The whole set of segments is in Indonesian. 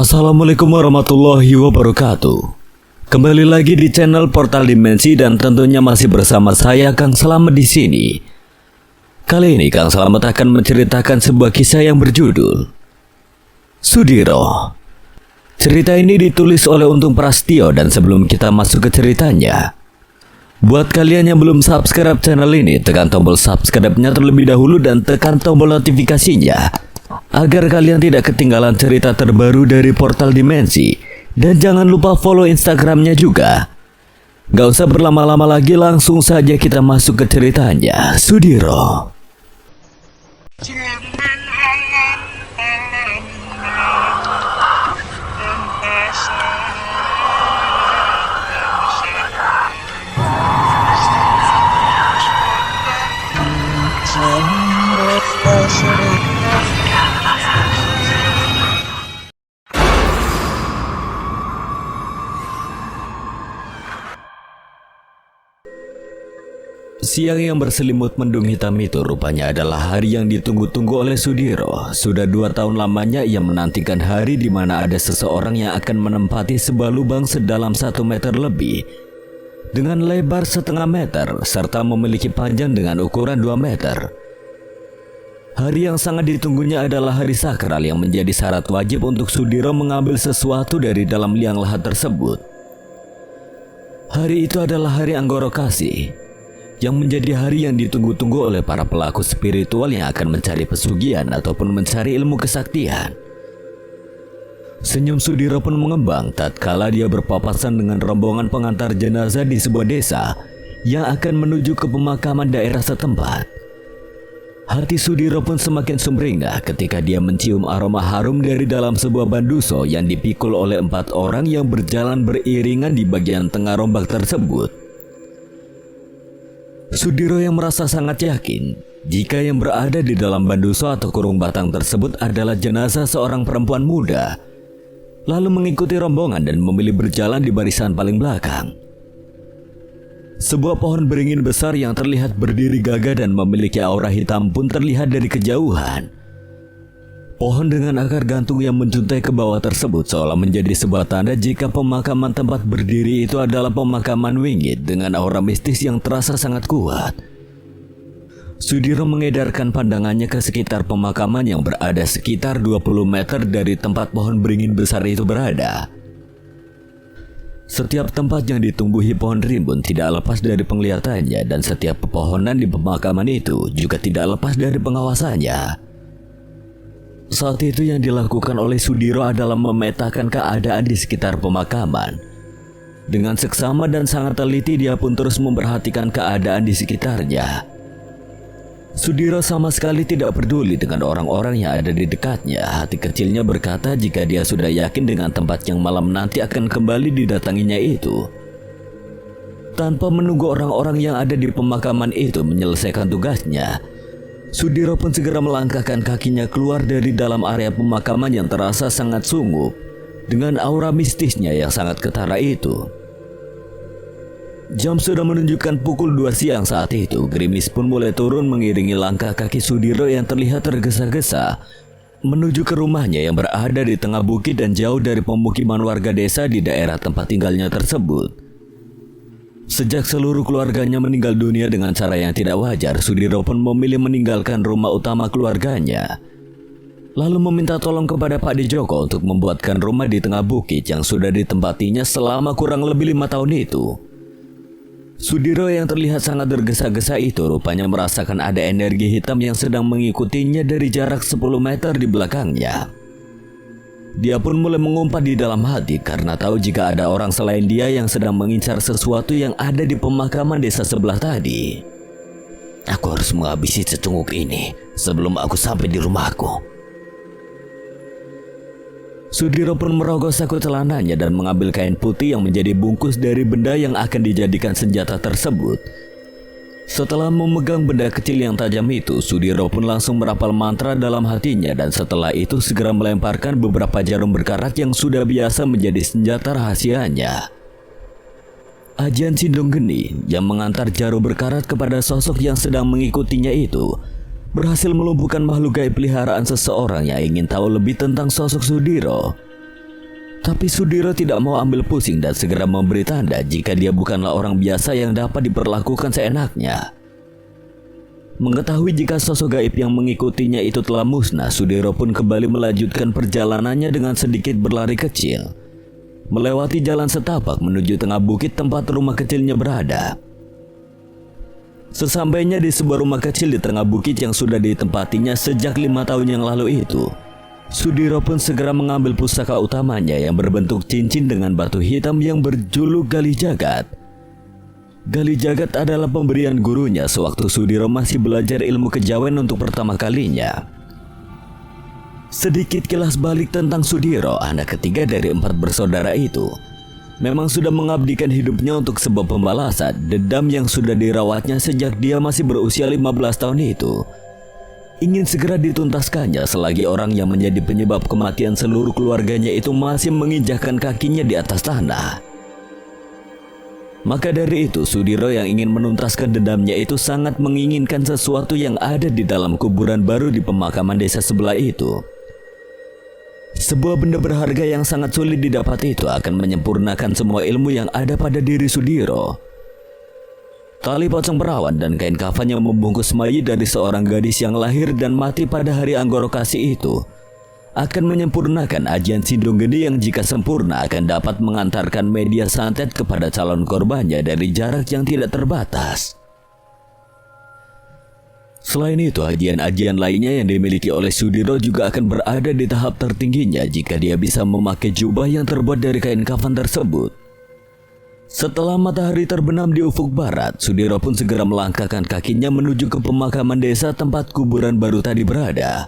Assalamualaikum warahmatullahi wabarakatuh. Kembali lagi di channel Portal Dimensi dan tentunya masih bersama saya Kang Slamet di sini. Kali ini Kang Slamet akan menceritakan sebuah kisah yang berjudul Sudiro. Cerita ini ditulis oleh Untung Prastio dan sebelum kita masuk ke ceritanya, buat kalian yang belum subscribe channel ini, tekan tombol subscribe-nya terlebih dahulu dan tekan tombol notifikasinya agar kalian tidak ketinggalan cerita terbaru dari Portal Dimensi. Dan jangan lupa follow Instagramnya juga. Gak usah berlama-lama lagi, langsung saja kita masuk ke ceritanya. Sudiro. Siang yang berselimut mendung hitam itu rupanya adalah hari yang ditunggu-tunggu oleh Sudiro. Sudah 2 tahun lamanya ia menantikan hari di mana ada seseorang yang akan menempati sebuah lubang sedalam 1 meter lebih dengan lebar 0,5 meter serta memiliki panjang dengan ukuran 2 meter. Hari yang sangat ditunggunya adalah hari sakral yang menjadi syarat wajib untuk Sudiro mengambil sesuatu dari dalam liang lahat tersebut. Hari itu adalah hari Anggoro Kasih, yang menjadi hari yang ditunggu-tunggu oleh para pelaku spiritual yang akan mencari pesugihan ataupun mencari ilmu kesaktian. Senyum Sudiro pun mengembang tatkala dia berpapasan dengan rombongan pengantar jenazah di sebuah desa yang akan menuju ke pemakaman daerah setempat. Hati Sudiro pun semakin sumringah ketika dia mencium aroma harum dari dalam sebuah banduso yang dipikul oleh 4 orang yang berjalan beriringan di bagian tengah rombak tersebut. Sudiro yang merasa sangat yakin jika yang berada di dalam banduso atau kurung batang tersebut adalah jenazah seorang perempuan muda, lalu mengikuti rombongan dan memilih berjalan di barisan paling belakang. Sebuah pohon beringin besar yang terlihat berdiri gagah dan memiliki aura hitam pun terlihat dari kejauhan. Pohon dengan akar gantung yang menjuntai ke bawah tersebut seolah menjadi sebuah tanda jika pemakaman tempat berdiri itu adalah pemakaman wingit dengan aura mistis yang terasa sangat kuat. Sudiro mengedarkan pandangannya ke sekitar pemakaman yang berada sekitar 20 meter dari tempat pohon beringin besar itu berada. Setiap tempat yang ditumbuhi pohon rimbun tidak lepas dari penglihatannya dan setiap pepohonan di pemakaman itu juga tidak lepas dari pengawasannya. Saat itu yang dilakukan oleh Sudiro adalah memetakan keadaan di sekitar pemakaman. Dengan seksama dan sangat teliti dia pun terus memperhatikan keadaan di sekitarnya. Sudiro sama sekali tidak peduli dengan orang-orang yang ada di dekatnya. Hati kecilnya berkata jika dia sudah yakin dengan tempat yang malam nanti akan kembali didatanginya itu. Tanpa menunggu orang-orang yang ada di pemakaman itu menyelesaikan tugasnya, Sudiro pun segera melangkahkan kakinya keluar dari dalam area pemakaman yang terasa sangat sungguh dengan aura mistisnya yang sangat ketara itu. Jam sudah menunjukkan pukul 2 siang saat itu. Gerimis pun mulai turun mengiringi langkah kaki Sudiro yang terlihat tergesa-gesa menuju ke rumahnya yang berada di tengah bukit dan jauh dari pemukiman warga desa di daerah tempat tinggalnya tersebut. Sejak seluruh keluarganya meninggal dunia dengan cara yang tidak wajar, Sudiro pun memilih meninggalkan rumah utama keluarganya, lalu meminta tolong kepada Pak Dijoko untuk membuatkan rumah di tengah bukit yang sudah ditempatinya selama kurang lebih 5 tahun itu. Sudiro yang terlihat sangat tergesa-gesa itu rupanya merasakan ada energi hitam yang sedang mengikutinya dari jarak 10 meter di belakangnya. Dia pun mulai mengumpat di dalam hati karena tahu jika ada orang selain dia yang sedang mengincar sesuatu yang ada di pemakaman desa sebelah tadi. Aku harus menghabisi secunguk ini sebelum aku sampai di rumahku. Sudiro pun merogoh saku celananya dan mengambil kain putih yang menjadi bungkus dari benda yang akan dijadikan senjata tersebut. Setelah memegang benda kecil yang tajam itu, Sudiro pun langsung merapal mantra dalam hatinya dan setelah itu segera melemparkan beberapa jarum berkarat yang sudah biasa menjadi senjata rahasianya. Ajian Sindung Geni yang mengantar jarum berkarat kepada sosok yang sedang mengikutinya itu berhasil melumpuhkan makhluk gaib peliharaan seseorang yang ingin tahu lebih tentang sosok Sudiro. Tapi Sudiro tidak mau ambil pusing dan segera memberi tanda jika dia bukanlah orang biasa yang dapat diperlakukan seenaknya. Mengetahui jika sosok gaib yang mengikutinya itu telah musnah, Sudiro pun kembali melanjutkan perjalanannya dengan sedikit berlari kecil, melewati jalan setapak menuju tengah bukit tempat rumah kecilnya berada. Sesampainya di sebuah rumah kecil di tengah bukit yang sudah ditempatinya sejak 5 tahun yang lalu itu, Sudiro pun segera mengambil pusaka utamanya yang berbentuk cincin dengan batu hitam yang berjuluk Gali Jagat. Gali Jagat adalah pemberian gurunya sewaktu Sudiro masih belajar ilmu kejawen untuk pertama kalinya. Sedikit kilas balik tentang Sudiro, anak ketiga dari 4 bersaudara itu, memang sudah mengabdikan hidupnya untuk sebuah pembalasan dendam yang sudah dirawatnya sejak dia masih berusia 15 tahun itu. Ingin segera dituntaskannya selagi orang yang menjadi penyebab kematian seluruh keluarganya itu masih menginjakkan kakinya di atas tanah. Maka dari itu, Sudiro yang ingin menuntaskan dendamnya itu sangat menginginkan sesuatu yang ada di dalam kuburan baru di pemakaman desa sebelah itu. Sebuah benda berharga yang sangat sulit didapat itu akan menyempurnakan semua ilmu yang ada pada diri Sudiro. Tali pocong perawan dan kain kafan yang membungkus mayit dari seorang gadis yang lahir dan mati pada hari Anggoro Kasih itu akan menyempurnakan ajian Sindung Gede yang jika sempurna akan dapat mengantarkan media santet kepada calon korbannya dari jarak yang tidak terbatas. Selain itu, ajian-ajian lainnya yang dimiliki oleh Sudiro juga akan berada di tahap tertingginya jika dia bisa memakai jubah yang terbuat dari kain kafan tersebut. Setelah matahari terbenam di ufuk barat, Sudiro pun segera melangkahkan kakinya menuju ke pemakaman desa tempat kuburan baru tadi berada.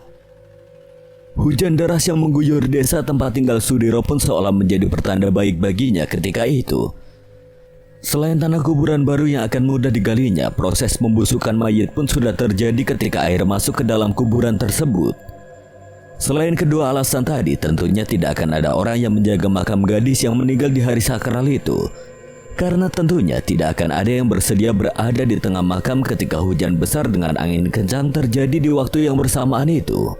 Hujan deras yang mengguyur desa tempat tinggal Sudiro pun seolah menjadi pertanda baik baginya ketika itu. Selain tanah kuburan baru yang akan mudah digalinya, proses pembusukan mayit pun sudah terjadi ketika air masuk ke dalam kuburan tersebut. Selain kedua alasan tadi, tentunya tidak akan ada orang yang menjaga makam gadis yang meninggal di hari sakral itu. Karena tentunya tidak akan ada yang bersedia berada di tengah makam ketika hujan besar dengan angin kencang terjadi di waktu yang bersamaan itu.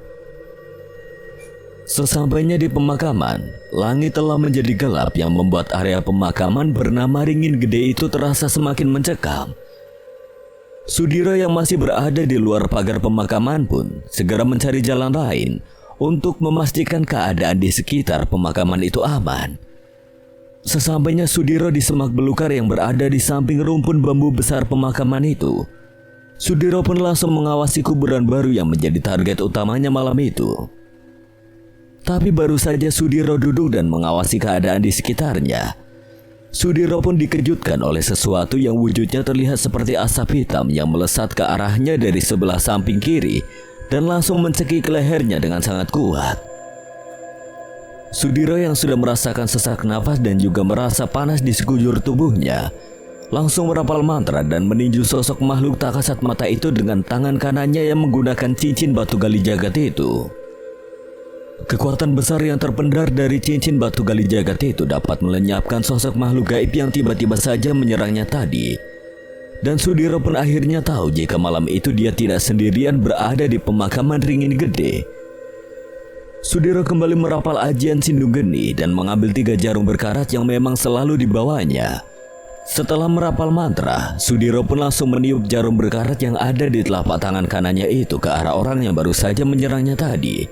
Sesampainya di pemakaman, langit telah menjadi gelap yang membuat area pemakaman bernama Ringin Gede itu terasa semakin mencekam. Sudiro yang masih berada di luar pagar pemakaman pun segera mencari jalan lain untuk memastikan keadaan di sekitar pemakaman itu aman. Sesampainya Sudiro di semak belukar yang berada di samping rumpun bambu besar pemakaman itu, Sudiro pun langsung mengawasi kuburan baru yang menjadi target utamanya malam itu. Tapi baru saja Sudiro duduk dan mengawasi keadaan di sekitarnya, Sudiro pun dikejutkan oleh sesuatu yang wujudnya terlihat seperti asap hitam yang melesat ke arahnya dari sebelah samping kiri dan langsung mencekik lehernya dengan sangat kuat. Sudiro yang sudah merasakan sesak nafas dan juga merasa panas di sekujur tubuhnya, langsung merapal mantra dan meninju sosok makhluk tak kasat mata itu dengan tangan kanannya yang menggunakan cincin batu gali jagat itu. Kekuatan besar yang terpendar dari cincin batu gali jagat itu dapat melenyapkan sosok makhluk gaib yang tiba-tiba saja menyerangnya tadi. Dan Sudiro pun akhirnya tahu jika malam itu dia tidak sendirian berada di pemakaman Ringin Gede. Sudiro kembali merapal ajian Sindung Geni dan mengambil 3 jarum berkarat yang memang selalu dibawanya. Setelah merapal mantra, Sudiro pun langsung meniup jarum berkarat yang ada di telapak tangan kanannya itu ke arah orang yang baru saja menyerangnya tadi.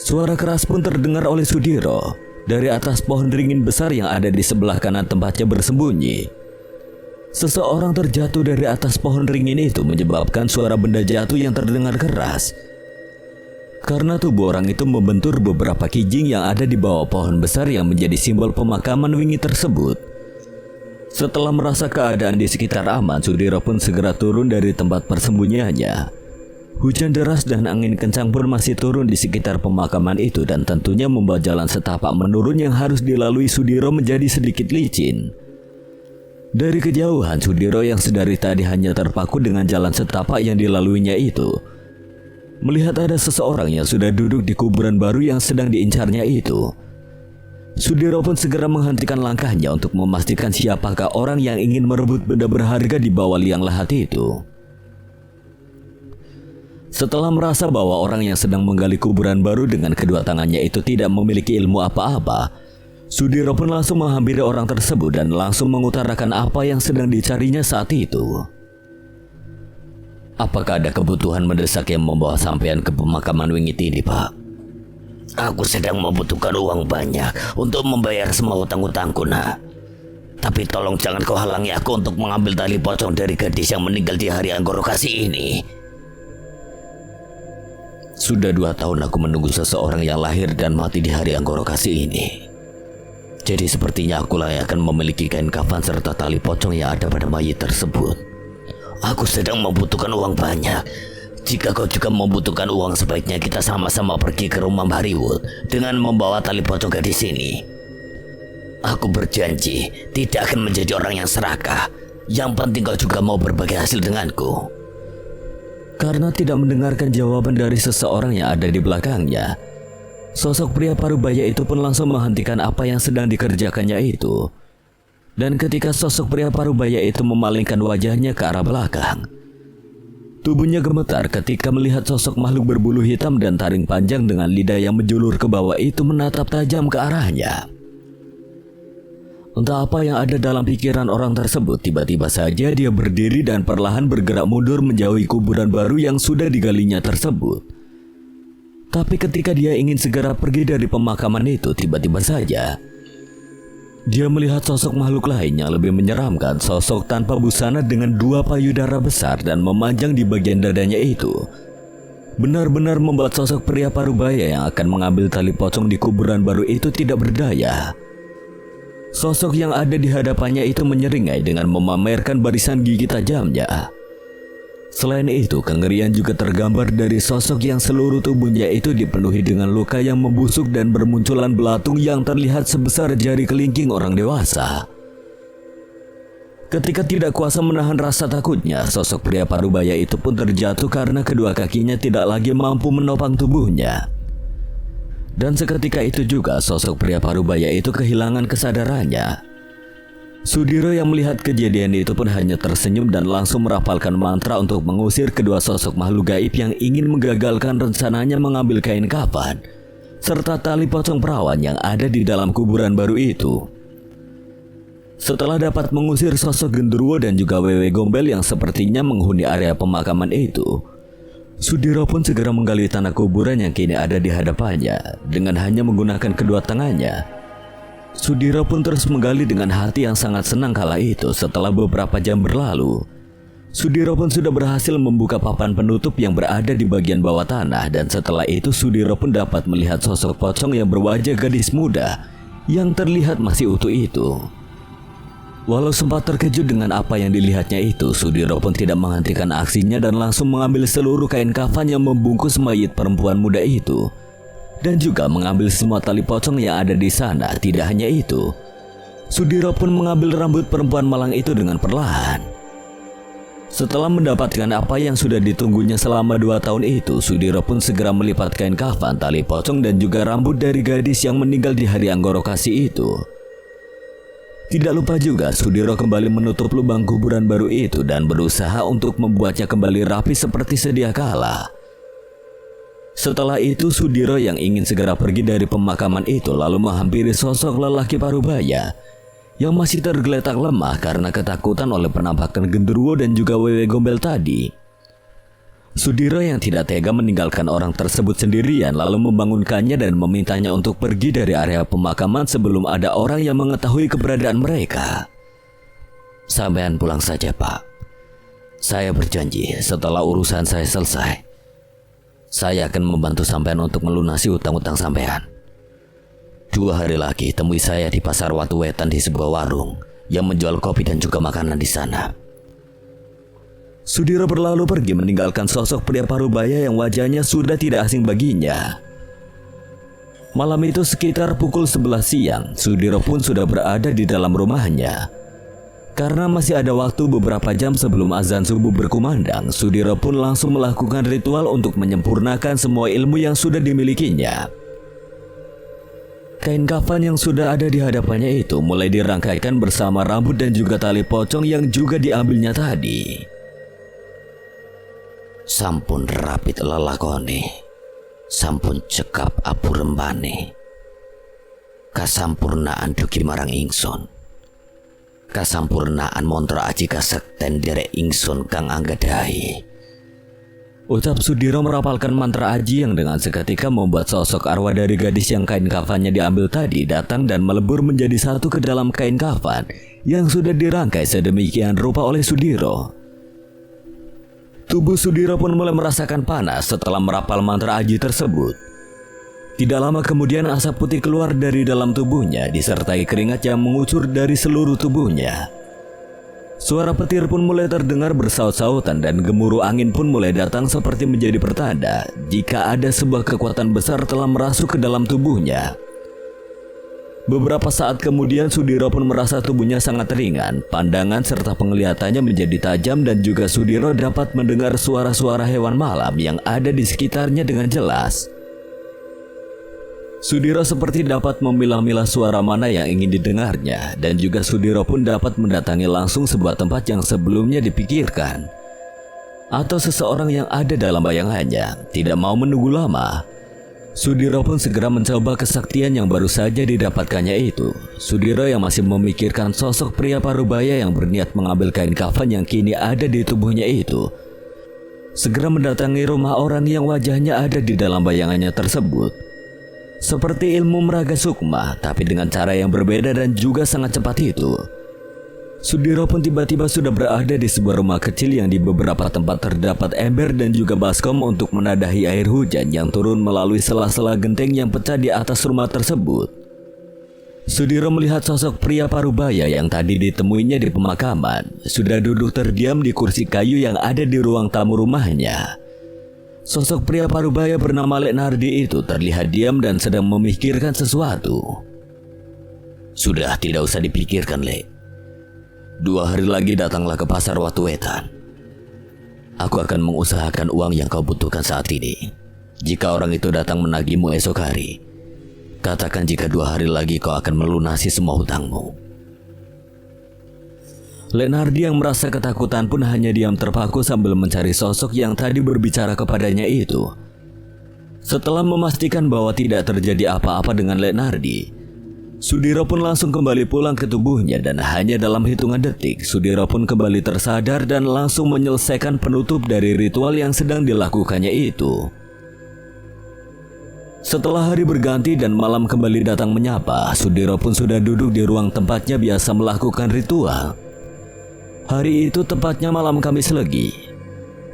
Suara keras pun terdengar oleh Sudiro dari atas pohon ringin besar yang ada di sebelah kanan tempatnya bersembunyi. Seseorang terjatuh dari atas pohon ringin itu menyebabkan suara benda jatuh yang terdengar keras. Karena tubuh orang itu membentur beberapa kijing yang ada di bawah pohon besar yang menjadi simbol pemakaman wingi tersebut. Setelah merasa keadaan di sekitar aman, Sudiro pun segera turun dari tempat persembunyiannya. Hujan deras dan angin kencang pun masih turun di sekitar pemakaman itu dan tentunya membuat jalan setapak menurun yang harus dilalui Sudiro menjadi sedikit licin. Dari kejauhan, Sudiro yang sedari tadi hanya terpaku dengan jalan setapak yang dilaluinya itu, melihat ada seseorang yang sudah duduk di kuburan baru yang sedang diincarnya itu. Sudiro pun segera menghentikan langkahnya untuk memastikan siapakah orang yang ingin merebut benda berharga di bawah liang lahat itu. Setelah merasa bahwa orang yang sedang menggali kuburan baru dengan kedua tangannya itu tidak memiliki ilmu apa-apa, Sudiro pun langsung menghampiri orang tersebut dan langsung mengutarakan apa yang sedang dicarinya saat itu. Apakah ada kebutuhan mendesak yang membawa sampean ke pemakaman Wingit ini, Pak? Aku sedang membutuhkan uang banyak untuk membayar semua hutang-hutangku, nak. Tapi tolong jangan kau halangi aku untuk mengambil tali pocong dari gadis yang meninggal di hari Anggorokasi ini. Sudah 2 tahun aku menunggu seseorang yang lahir dan mati di hari Anggorokasi ini. Jadi sepertinya akulah yang akan memiliki kain kafan serta tali pocong yang ada pada mayit tersebut. Aku sedang membutuhkan uang banyak. Jika kau juga membutuhkan uang, sebaiknya kita sama-sama pergi ke rumah Mbah Riwut dengan membawa tali pocong gadis ini. Aku berjanji tidak akan menjadi orang yang serakah. Yang penting kau juga mau berbagi hasil denganku. Karena tidak mendengarkan jawaban dari seseorang yang ada di belakangnya, sosok pria parubaya itu pun langsung menghentikan apa yang sedang dikerjakannya itu. Dan ketika sosok pria parubaya itu memalingkan wajahnya ke arah belakang, tubuhnya gemetar ketika melihat sosok makhluk berbulu hitam dan taring panjang dengan lidah yang menjulur ke bawah itu menatap tajam ke arahnya. Entah apa yang ada dalam pikiran orang tersebut, tiba-tiba saja dia berdiri dan perlahan bergerak mundur menjauhi kuburan baru yang sudah digalinya tersebut. Tapi ketika dia ingin segera pergi dari pemakaman itu, tiba-tiba saja dia melihat sosok makhluk lain yang lebih menyeramkan, sosok tanpa busana dengan 2 payudara besar dan memanjang di bagian dadanya itu. Benar-benar membuat sosok pria parubaya yang akan mengambil tali pocong di kuburan baru itu tidak berdaya. Sosok yang ada di hadapannya itu menyeringai dengan memamerkan barisan gigi tajamnya. Selain itu, kengerian juga tergambar dari sosok yang seluruh tubuhnya itu dipenuhi dengan luka yang membusuk dan bermunculan belatung yang terlihat sebesar jari kelingking orang dewasa. Ketika tidak kuasa menahan rasa takutnya, sosok pria parubaya itu pun terjatuh karena kedua kakinya tidak lagi mampu menopang tubuhnya. Dan seketika itu juga sosok pria parubaya itu kehilangan kesadarannya. Sudiro yang melihat kejadian itu pun hanya tersenyum dan langsung merapalkan mantra untuk mengusir kedua sosok makhluk gaib yang ingin menggagalkan rencananya mengambil kain kafan serta tali pocong perawan yang ada di dalam kuburan baru itu. Setelah dapat mengusir sosok genderuwo dan juga wewe gombel yang sepertinya menghuni area pemakaman itu, Sudiro pun segera menggali tanah kuburan yang kini ada di hadapannya dengan hanya menggunakan kedua tangannya. Sudiro pun terus menggali dengan hati yang sangat senang kala itu. Setelah beberapa jam berlalu, Sudiro pun sudah berhasil membuka papan penutup yang berada di bagian bawah tanah. Dan setelah itu Sudiro pun dapat melihat sosok pocong yang berwajah gadis muda yang terlihat masih utuh itu. Walau sempat terkejut dengan apa yang dilihatnya itu, Sudiro pun tidak menghentikan aksinya dan langsung mengambil seluruh kain kafan yang membungkus mayit perempuan muda itu. Dan juga mengambil semua tali pocong yang ada di sana. Tidak hanya itu, Sudiro pun mengambil rambut perempuan malang itu dengan perlahan. Setelah mendapatkan apa yang sudah ditunggunya selama 2 tahun itu, Sudiro pun segera melipat kain kafan, tali pocong dan juga rambut dari gadis yang meninggal di hari Anggorokasi itu. Tidak lupa juga Sudiro kembali menutup lubang kuburan baru itu dan berusaha untuk membuatnya kembali rapi seperti sedia kala. Setelah itu Sudiro yang ingin segera pergi dari pemakaman itu lalu menghampiri sosok lelaki parubaya yang masih tergeletak lemah karena ketakutan oleh penampakan genderuwo dan juga wewe gombel tadi. Sudiro yang tidak tega meninggalkan orang tersebut sendirian lalu membangunkannya dan memintanya untuk pergi dari area pemakaman sebelum ada orang yang mengetahui keberadaan mereka. Sampean pulang saja, Pak. Saya berjanji setelah urusan saya selesai, saya akan membantu sampean untuk melunasi hutang-hutang sampean. 2 hari lagi temui saya di pasar Watu Wetan di sebuah warung yang menjual kopi dan juga makanan di sana. Sudiro berlalu pergi meninggalkan sosok pria parubaya yang wajahnya sudah tidak asing baginya. Malam itu sekitar pukul 11 siang, Sudiro pun sudah berada di dalam rumahnya. Karena masih ada waktu beberapa jam sebelum azan subuh berkumandang, Sudiro pun langsung melakukan ritual untuk menyempurnakan semua ilmu yang sudah dimilikinya. Kain kafan yang sudah ada di hadapannya itu mulai dirangkaikan bersama rambut dan juga tali pocong yang juga diambilnya tadi. Sampun rapit lelakone, sampun cekap abu rembane. Kasampurnaan dugi marang ingsun. Kasampurnaan mantra aji kasekten derek ingsun kang anggadahi. Ucap Sudiro merapalkan mantra aji yang dengan seketika membuat sosok arwah dari gadis yang kain kafannya diambil tadi datang dan melebur menjadi satu ke dalam kain kafan yang sudah dirangkai sedemikian rupa oleh Sudiro. Tubuh Sudiro pun mulai merasakan panas setelah merapal mantra aji tersebut. Tidak lama kemudian asap putih keluar dari dalam tubuhnya disertai keringat yang mengucur dari seluruh tubuhnya. Suara petir pun mulai terdengar bersaut-sautan dan gemuruh angin pun mulai datang seperti menjadi pertanda jika ada sebuah kekuatan besar telah merasuk ke dalam tubuhnya. Beberapa saat kemudian Sudiro pun merasa tubuhnya sangat ringan, pandangan serta penglihatannya menjadi tajam dan juga Sudiro dapat mendengar suara-suara hewan malam yang ada di sekitarnya dengan jelas. Sudiro seperti dapat memilah-milah suara mana yang ingin didengarnya dan juga Sudiro pun dapat mendatangi langsung sebuah tempat yang sebelumnya dipikirkan. Atau seseorang yang ada dalam bayangannya. Tidak mau menunggu lama, Sudiro pun segera mencoba kesaktian yang baru saja didapatkannya itu. Sudiro yang masih memikirkan sosok pria parubaya yang berniat mengambil kain kafan yang kini ada di tubuhnya itu, segera mendatangi rumah orang yang wajahnya ada di dalam bayangannya tersebut. Seperti ilmu meraga sukma, tapi dengan cara yang berbeda dan juga sangat cepat itu. Sudiro pun tiba-tiba sudah berada di sebuah rumah kecil yang di beberapa tempat terdapat ember dan juga baskom untuk menadahi air hujan yang turun melalui sela-sela genteng yang pecah di atas rumah tersebut. Sudiro melihat sosok pria parubaya yang tadi ditemuinya di pemakaman sudah duduk terdiam di kursi kayu yang ada di ruang tamu rumahnya. Sosok pria parubaya bernama Lek Nardi itu terlihat diam dan sedang memikirkan sesuatu. Sudah tidak usah dipikirkan, Lek. 2 hari lagi datanglah ke pasar Watu Wetan. Aku akan mengusahakan uang yang kau butuhkan saat ini. Jika orang itu datang menagihmu esok hari, katakan jika 2 hari lagi kau akan melunasi semua hutangmu. Lek Nardi yang merasa ketakutan pun hanya diam terpaku sambil mencari sosok yang tadi berbicara kepadanya itu. Setelah memastikan bahwa tidak terjadi apa-apa dengan Lek Nardi, Sudiro pun langsung kembali pulang ke tubuhnya dan hanya dalam hitungan detik Sudiro pun kembali tersadar dan langsung menyelesaikan penutup dari ritual yang sedang dilakukannya itu. Setelah hari berganti dan malam kembali datang menyapa, Sudiro pun sudah duduk di ruang tempatnya biasa melakukan ritual. Hari itu tepatnya malam Kamis Legi.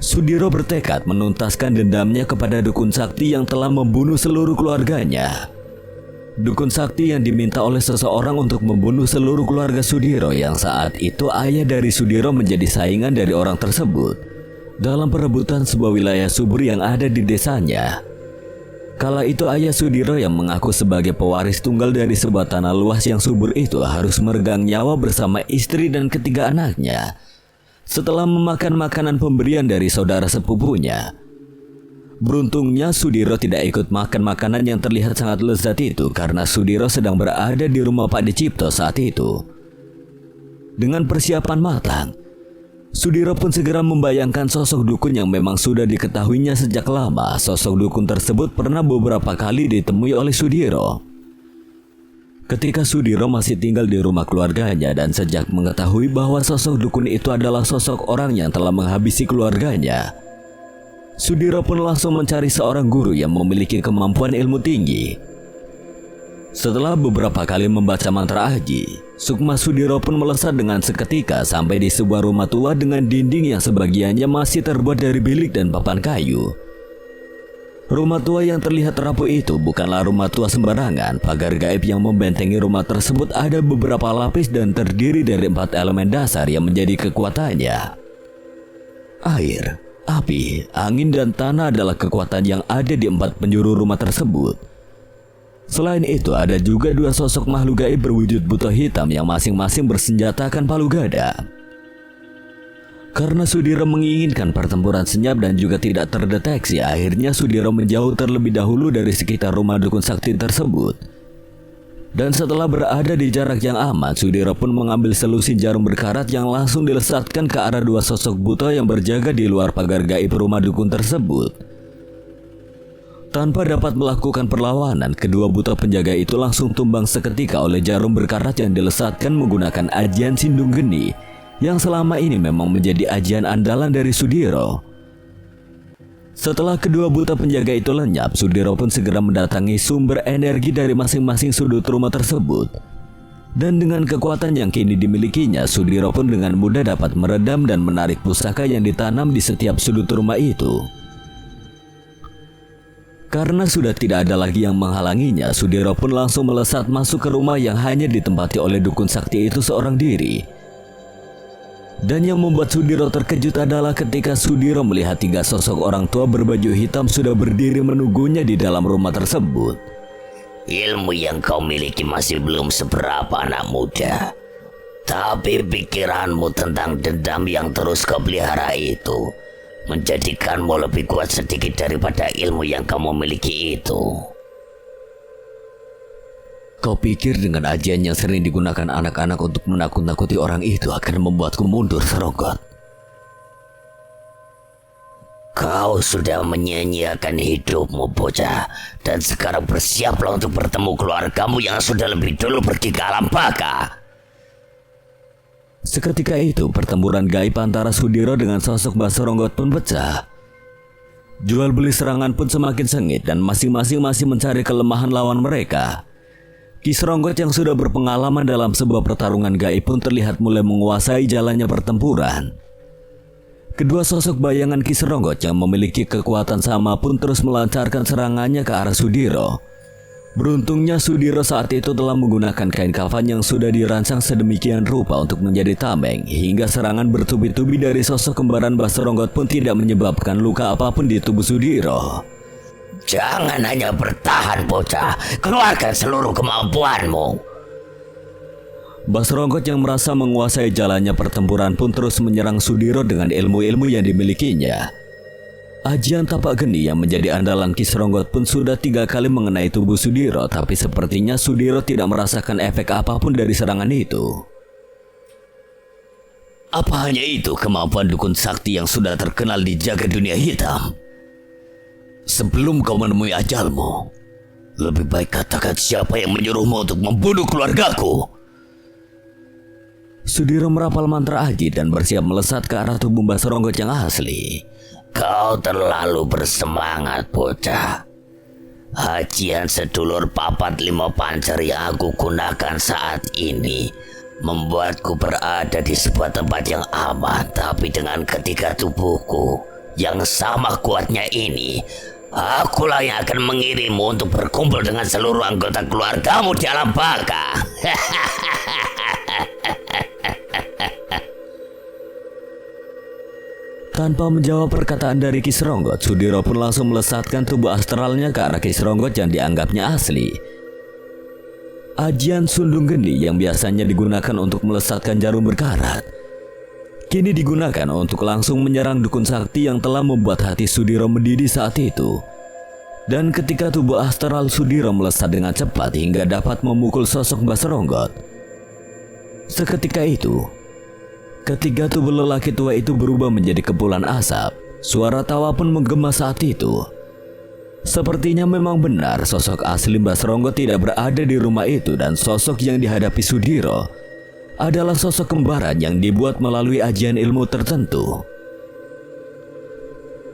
Sudiro bertekad menuntaskan dendamnya kepada Dukun Sakti yang telah membunuh seluruh keluarganya. Dukun Sakti yang diminta oleh seseorang untuk membunuh seluruh keluarga Sudiro yang saat itu ayah dari Sudiro menjadi saingan dari orang tersebut dalam perebutan sebuah wilayah subur yang ada di desanya. Kala itu ayah Sudiro yang mengaku sebagai pewaris tunggal dari sebuah tanah luas yang subur itu harus meregang nyawa bersama istri dan ketiga anaknya setelah memakan makanan pemberian dari saudara sepupunya. Beruntungnya Sudiro tidak ikut makan makanan yang terlihat sangat lezat itu karena Sudiro sedang berada di rumah Pak Dicipto saat itu. Dengan persiapan matang, Sudiro pun segera membayangkan sosok dukun yang memang sudah diketahuinya sejak lama. Sosok dukun tersebut pernah beberapa kali ditemui oleh Sudiro ketika Sudiro masih tinggal di rumah keluarganya, dan sejak mengetahui bahwa sosok dukun itu adalah sosok orang yang telah menghabisi keluarganya, Sudiro pun langsung mencari seorang guru yang memiliki kemampuan ilmu tinggi. Setelah beberapa kali membaca mantra aji, sukma Sudiro pun melesat dengan seketika sampai di sebuah rumah tua dengan dinding yang sebagiannya masih terbuat dari bilik dan papan kayu. Rumah tua yang terlihat rapuh itu bukanlah rumah tua sembarangan. Pagar gaib yang membentengi rumah tersebut ada beberapa lapis dan terdiri dari 4 elemen dasar yang menjadi kekuatannya. Air, api, angin, dan tanah adalah kekuatan yang ada di 4 penjuru rumah tersebut. Selain itu ada juga 2 sosok makhluk gaib berwujud buta hitam yang masing-masing bersenjatakan palu gada. Karena Sudiro menginginkan pertempuran senyap dan juga tidak terdeteksi, akhirnya Sudiro menjauh terlebih dahulu dari sekitar rumah dukun sakti tersebut. Dan setelah berada di jarak yang aman, Sudiro pun mengambil selusin jarum berkarat yang langsung dilesatkan ke arah dua sosok buta yang berjaga di luar pagar gaib rumah dukun tersebut. Tanpa dapat melakukan perlawanan, kedua buta penjaga itu langsung tumbang seketika oleh jarum berkarat yang dilesatkan menggunakan ajian Sindung Geni, yang selama ini memang menjadi ajian andalan dari Sudiro. Setelah kedua buta penjaga itu lenyap, Sudiro pun segera mendatangi sumber energi dari masing-masing sudut rumah tersebut. Dan dengan kekuatan yang kini dimilikinya, Sudiro pun dengan mudah dapat meredam dan menarik pusaka yang ditanam di setiap sudut rumah itu. Karena sudah tidak ada lagi yang menghalanginya, Sudiro pun langsung melesat masuk ke rumah yang hanya ditempati oleh dukun sakti itu seorang diri. Dan yang membuat Sudiro terkejut adalah ketika Sudiro melihat tiga sosok orang tua berbaju hitam sudah berdiri menunggunya di dalam rumah tersebut. Ilmu yang kau miliki masih belum seberapa, anak muda. Tapi pikiranmu tentang dendam yang terus kau pelihara itu menjadikanmu lebih kuat sedikit daripada ilmu yang kamu miliki itu. Kau pikir dengan ajian yang sering digunakan anak-anak untuk menakut-nakuti orang itu akan membuatku mundur, Seronggot? Kau sudah menyia-nyiakan hidupmu, bocah, dan sekarang bersiaplah untuk bertemu keluargamu yang sudah lebih dulu pergi ke alam baka. Seketika itu, pertempuran gaib antara Sudiro dengan sosok Basoronggot pun pecah. Jual beli serangan pun semakin sengit dan masing-masing masih mencari kelemahan lawan mereka. Kisronggot yang sudah berpengalaman dalam sebuah pertarungan gaib pun terlihat mulai menguasai jalannya pertempuran. Kedua sosok bayangan Kisronggot yang memiliki kekuatan sama pun terus melancarkan serangannya ke arah Sudiro. Beruntungnya Sudiro saat itu telah menggunakan kain kafan yang sudah dirancang sedemikian rupa untuk menjadi tameng, hingga serangan bertubi-tubi dari sosok kembaran Basoronggot pun tidak menyebabkan luka apapun di tubuh Sudiro. Jangan hanya bertahan, bocah. Keluarkan seluruh kemampuanmu. Basoronggot yang merasa menguasai jalannya pertempuran pun terus menyerang Sudiro dengan ilmu-ilmu yang dimilikinya. Ajian tapak geni yang menjadi andalan Kisronggot pun sudah 3 kali mengenai tubuh Sudiro, tapi sepertinya Sudiro tidak merasakan efek apapun dari serangan itu. Apa hanya itu kemampuan dukun sakti yang sudah terkenal di jagat dunia hitam? Sebelum kau menemui ajalmu, lebih baik katakan siapa yang menyuruhmu untuk membunuh keluargaku. Sudiro merapal mantra aji dan bersiap melesat ke arah tubuh Basoronggot yang asli. Kau terlalu bersemangat, bocah. Ajian sedulur papat 5 pancer yang aku gunakan saat ini membuatku berada di sebuah tempat yang aman, tapi dengan ketiga tubuhku yang sama kuatnya ini, akulah yang akan mengirimmu untuk berkumpul dengan seluruh anggota keluargamu di alam baka. Tanpa menjawab perkataan dari Kisronggot, Sudiro pun langsung melesatkan tubuh astralnya ke arah Kisronggot yang dianggapnya asli. Ajian Sundung Geni yang biasanya digunakan untuk melesatkan jarum berkarat, kini digunakan untuk langsung menyerang dukun sakti yang telah membuat hati Sudiro mendidih saat itu. Dan ketika tubuh astral Sudiro melesat dengan cepat hingga dapat memukul sosok Basoronggot, seketika itu, ketiga tubuh lelaki tua itu berubah menjadi kepulan asap. Suara tawa pun menggema saat itu. Sepertinya memang benar sosok asli Basoronggot tidak berada di rumah itu, dan sosok yang dihadapi Sudiro adalah sosok kembaran yang dibuat melalui ajian ilmu tertentu.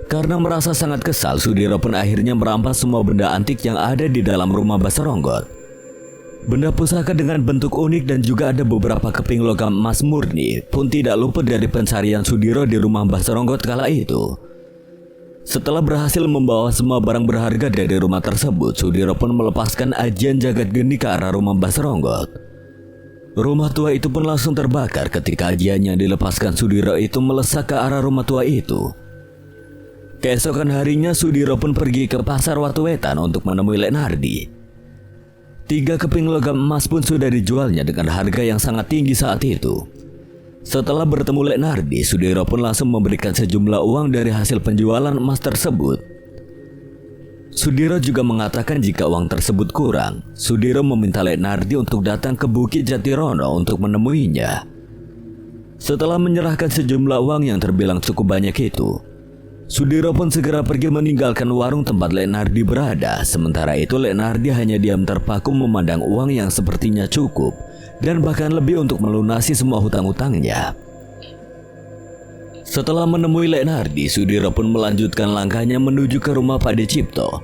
Karena merasa sangat kesal, Sudiro pun akhirnya merampas semua benda antik yang ada di dalam rumah Basoronggot. Benda pusaka dengan bentuk unik dan juga ada beberapa keping logam emas murni pun tidak luput dari pencarian Sudiro di rumah Basoronggot kala itu. Setelah berhasil membawa semua barang berharga dari rumah tersebut, Sudiro pun melepaskan ajian jagat geni ke arah rumah Basoronggot. Rumah tua itu pun langsung terbakar ketika ajian yang dilepaskan Sudiro itu melesak ke arah rumah tua itu. Keesokan harinya Sudiro pun pergi ke pasar Watuwetan untuk menemui Lenardi. 3 keping logam emas pun sudah dijualnya dengan harga yang sangat tinggi saat itu. Setelah bertemu Lenardi, Sudiro pun langsung memberikan sejumlah uang dari hasil penjualan emas tersebut. Sudiro juga mengatakan jika uang tersebut kurang, Sudiro meminta Lek Nardi untuk datang ke Bukit Jatirono untuk menemuinya. Setelah menyerahkan sejumlah uang yang terbilang cukup banyak itu, Sudiro pun segera pergi meninggalkan warung tempat Lek Nardi berada. Sementara itu Lek Nardi hanya diam terpaku memandang uang yang sepertinya cukup dan bahkan lebih untuk melunasi semua hutang-hutangnya. Setelah menemui Lek Nardi, Sudiro pun melanjutkan langkahnya menuju ke rumah Pak Cipto.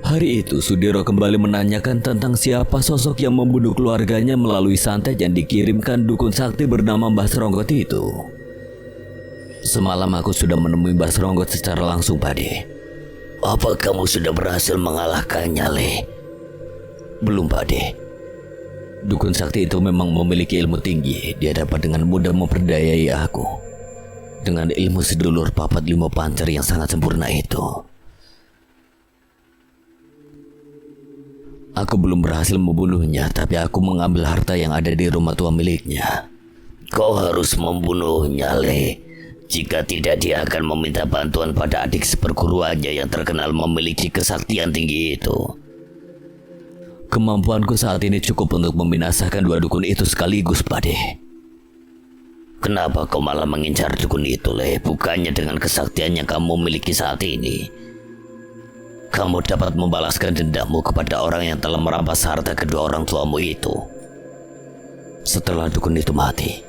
Hari itu Sudiro kembali menanyakan tentang siapa sosok yang membunuh keluarganya melalui santet yang dikirimkan dukun sakti bernama Mbah Seronggot itu. Semalam aku sudah menemui Mbah Seronggot secara langsung, Pade. Apa kamu sudah berhasil mengalahkannya, Le? Belum, Pade. Dukun sakti itu memang memiliki ilmu tinggi. Dia dapat dengan mudah memperdayai aku dengan ilmu sedulur papat lima pancer yang sangat sempurna itu. Aku belum berhasil membunuhnya, tapi aku mengambil harta yang ada di rumah tua miliknya. Kau harus membunuhnya, Le. Jika tidak, dia akan meminta bantuan pada adik seperguruannya yang terkenal memiliki kesaktian tinggi itu. Kemampuanku saat ini cukup untuk membinasakan dua dukun itu sekaligus, Pade. Kenapa kau malah mengincar dukun itu, Le? Bukannya dengan kesaktian yang kamu miliki saat ini, kamu dapat membalaskan dendammu kepada orang yang telah merampas harta kedua orang tuamu itu. Setelah dukun itu mati,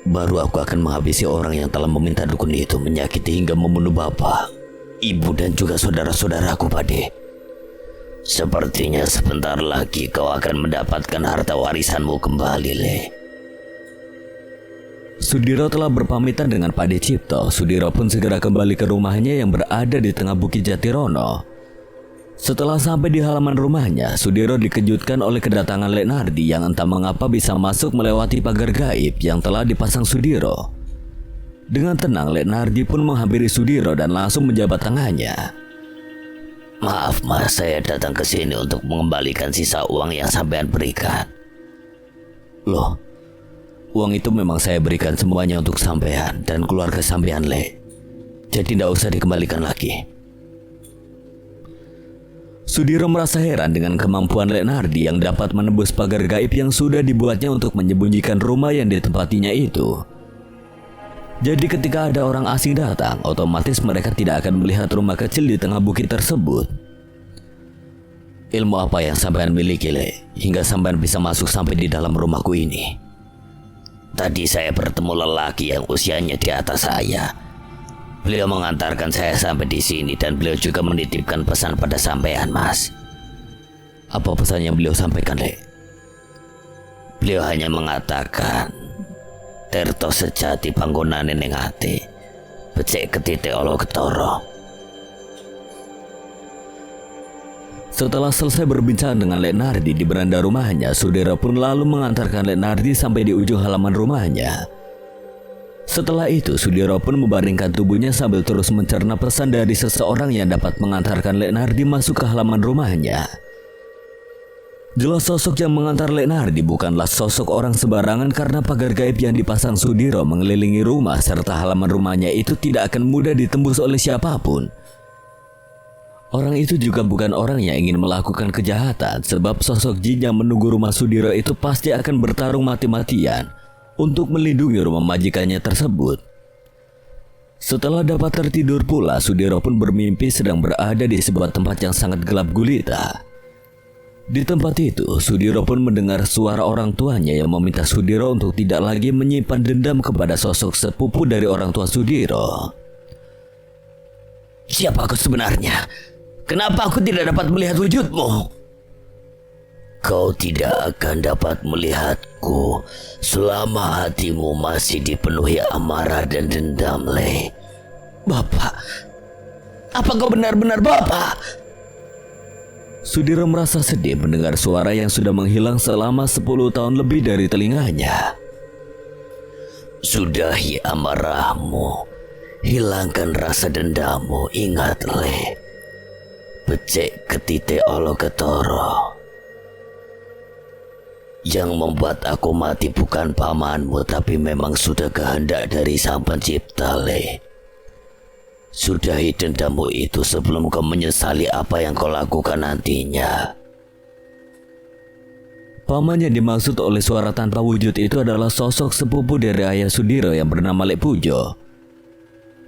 baru aku akan menghabisi orang yang telah meminta dukun itu menyakiti hingga membunuh bapak, ibu dan juga saudara-saudaraku, Pade. Sepertinya sebentar lagi kau akan mendapatkan harta warisanmu kembali, Le. Sudiro telah berpamitan dengan Pak Cipto. Sudiro pun segera kembali ke rumahnya yang berada di tengah Bukit Jatirono. Setelah sampai di halaman rumahnya, Sudiro dikejutkan oleh kedatangan Lek Nardi yang entah mengapa bisa masuk melewati pagar gaib yang telah dipasang Sudiro. Dengan tenang, Lek Nardi pun menghampiri Sudiro dan langsung menjabat tangannya. Maaf, Mas, saya datang ke sini untuk mengembalikan sisa uang yang sampean berikan. Loh, uang itu memang saya berikan semuanya untuk sampean dan keluarga sampean, Le. Jadi tidak usah dikembalikan lagi. Sudiro merasa heran dengan kemampuan Lek Nardi yang dapat menembus pagar gaib yang sudah dibuatnya untuk menyembunyikan rumah yang ditempatinya itu. Jadi ketika ada orang asing datang, otomatis mereka tidak akan melihat rumah kecil di tengah bukit tersebut. Ilmu apa yang sampean miliki, Le, hingga sampean bisa masuk sampai di dalam rumahku ini? Tadi saya bertemu lelaki yang usianya di atas saya. Beliau mengantarkan saya sampai di sini dan beliau juga menitipkan pesan pada sampean, Mas. Apa pesan yang beliau sampaikan, Le? Beliau hanya mengatakan, Tirto sejati panggonane ning ati, becik ketite ala ketara. Setelah selesai berbincang dengan Lek Nardi di beranda rumahnya, Sudiro pun lalu mengantarkan Lek Nardi sampai di ujung halaman rumahnya. Setelah itu, Sudiro pun membaringkan tubuhnya sambil terus mencerna pesan dari seseorang yang dapat mengantarkan Lek Nardi masuk ke halaman rumahnya. Jelas sosok yang mengantar Lek Nardi bukanlah sosok orang sembarangan karena pagar gaib yang dipasang Sudiro mengelilingi rumah serta halaman rumahnya itu tidak akan mudah ditembus oleh siapapun. Orang itu juga bukan orang yang ingin melakukan kejahatan sebab sosok jin yang menunggu rumah Sudiro itu pasti akan bertarung mati-matian untuk melindungi rumah majikannya tersebut. Setelah dapat tertidur pula, Sudiro pun bermimpi sedang berada di sebuah tempat yang sangat gelap gulita. Di tempat itu, Sudiro pun mendengar suara orang tuanya yang meminta Sudiro untuk tidak lagi menyimpan dendam kepada sosok sepupu dari orang tua Sudiro. Siapa aku sebenarnya? Kenapa aku tidak dapat melihat wujudmu? Kau tidak akan dapat melihatku selama hatimu masih dipenuhi amarah dan dendam, Le. Bapak, apa kau benar-benar Bapak? Sudiro merasa sedih mendengar suara yang sudah menghilang selama 10 tahun lebih dari telinganya. Sudahi amarahmu, hilangkan rasa dendammu, ingat, Le. Becik ketite olo ketoro. Yang membuat aku mati bukan pamanmu, tapi memang sudah kehendak dari Sang Pencipta, Le. Sudahi dendammu itu sebelum kau menyesali apa yang kau lakukan nantinya. Paman yang dimaksud oleh suara tanpa wujud itu adalah sosok sepupu dari ayah Sudiro yang bernama Lek Pujo.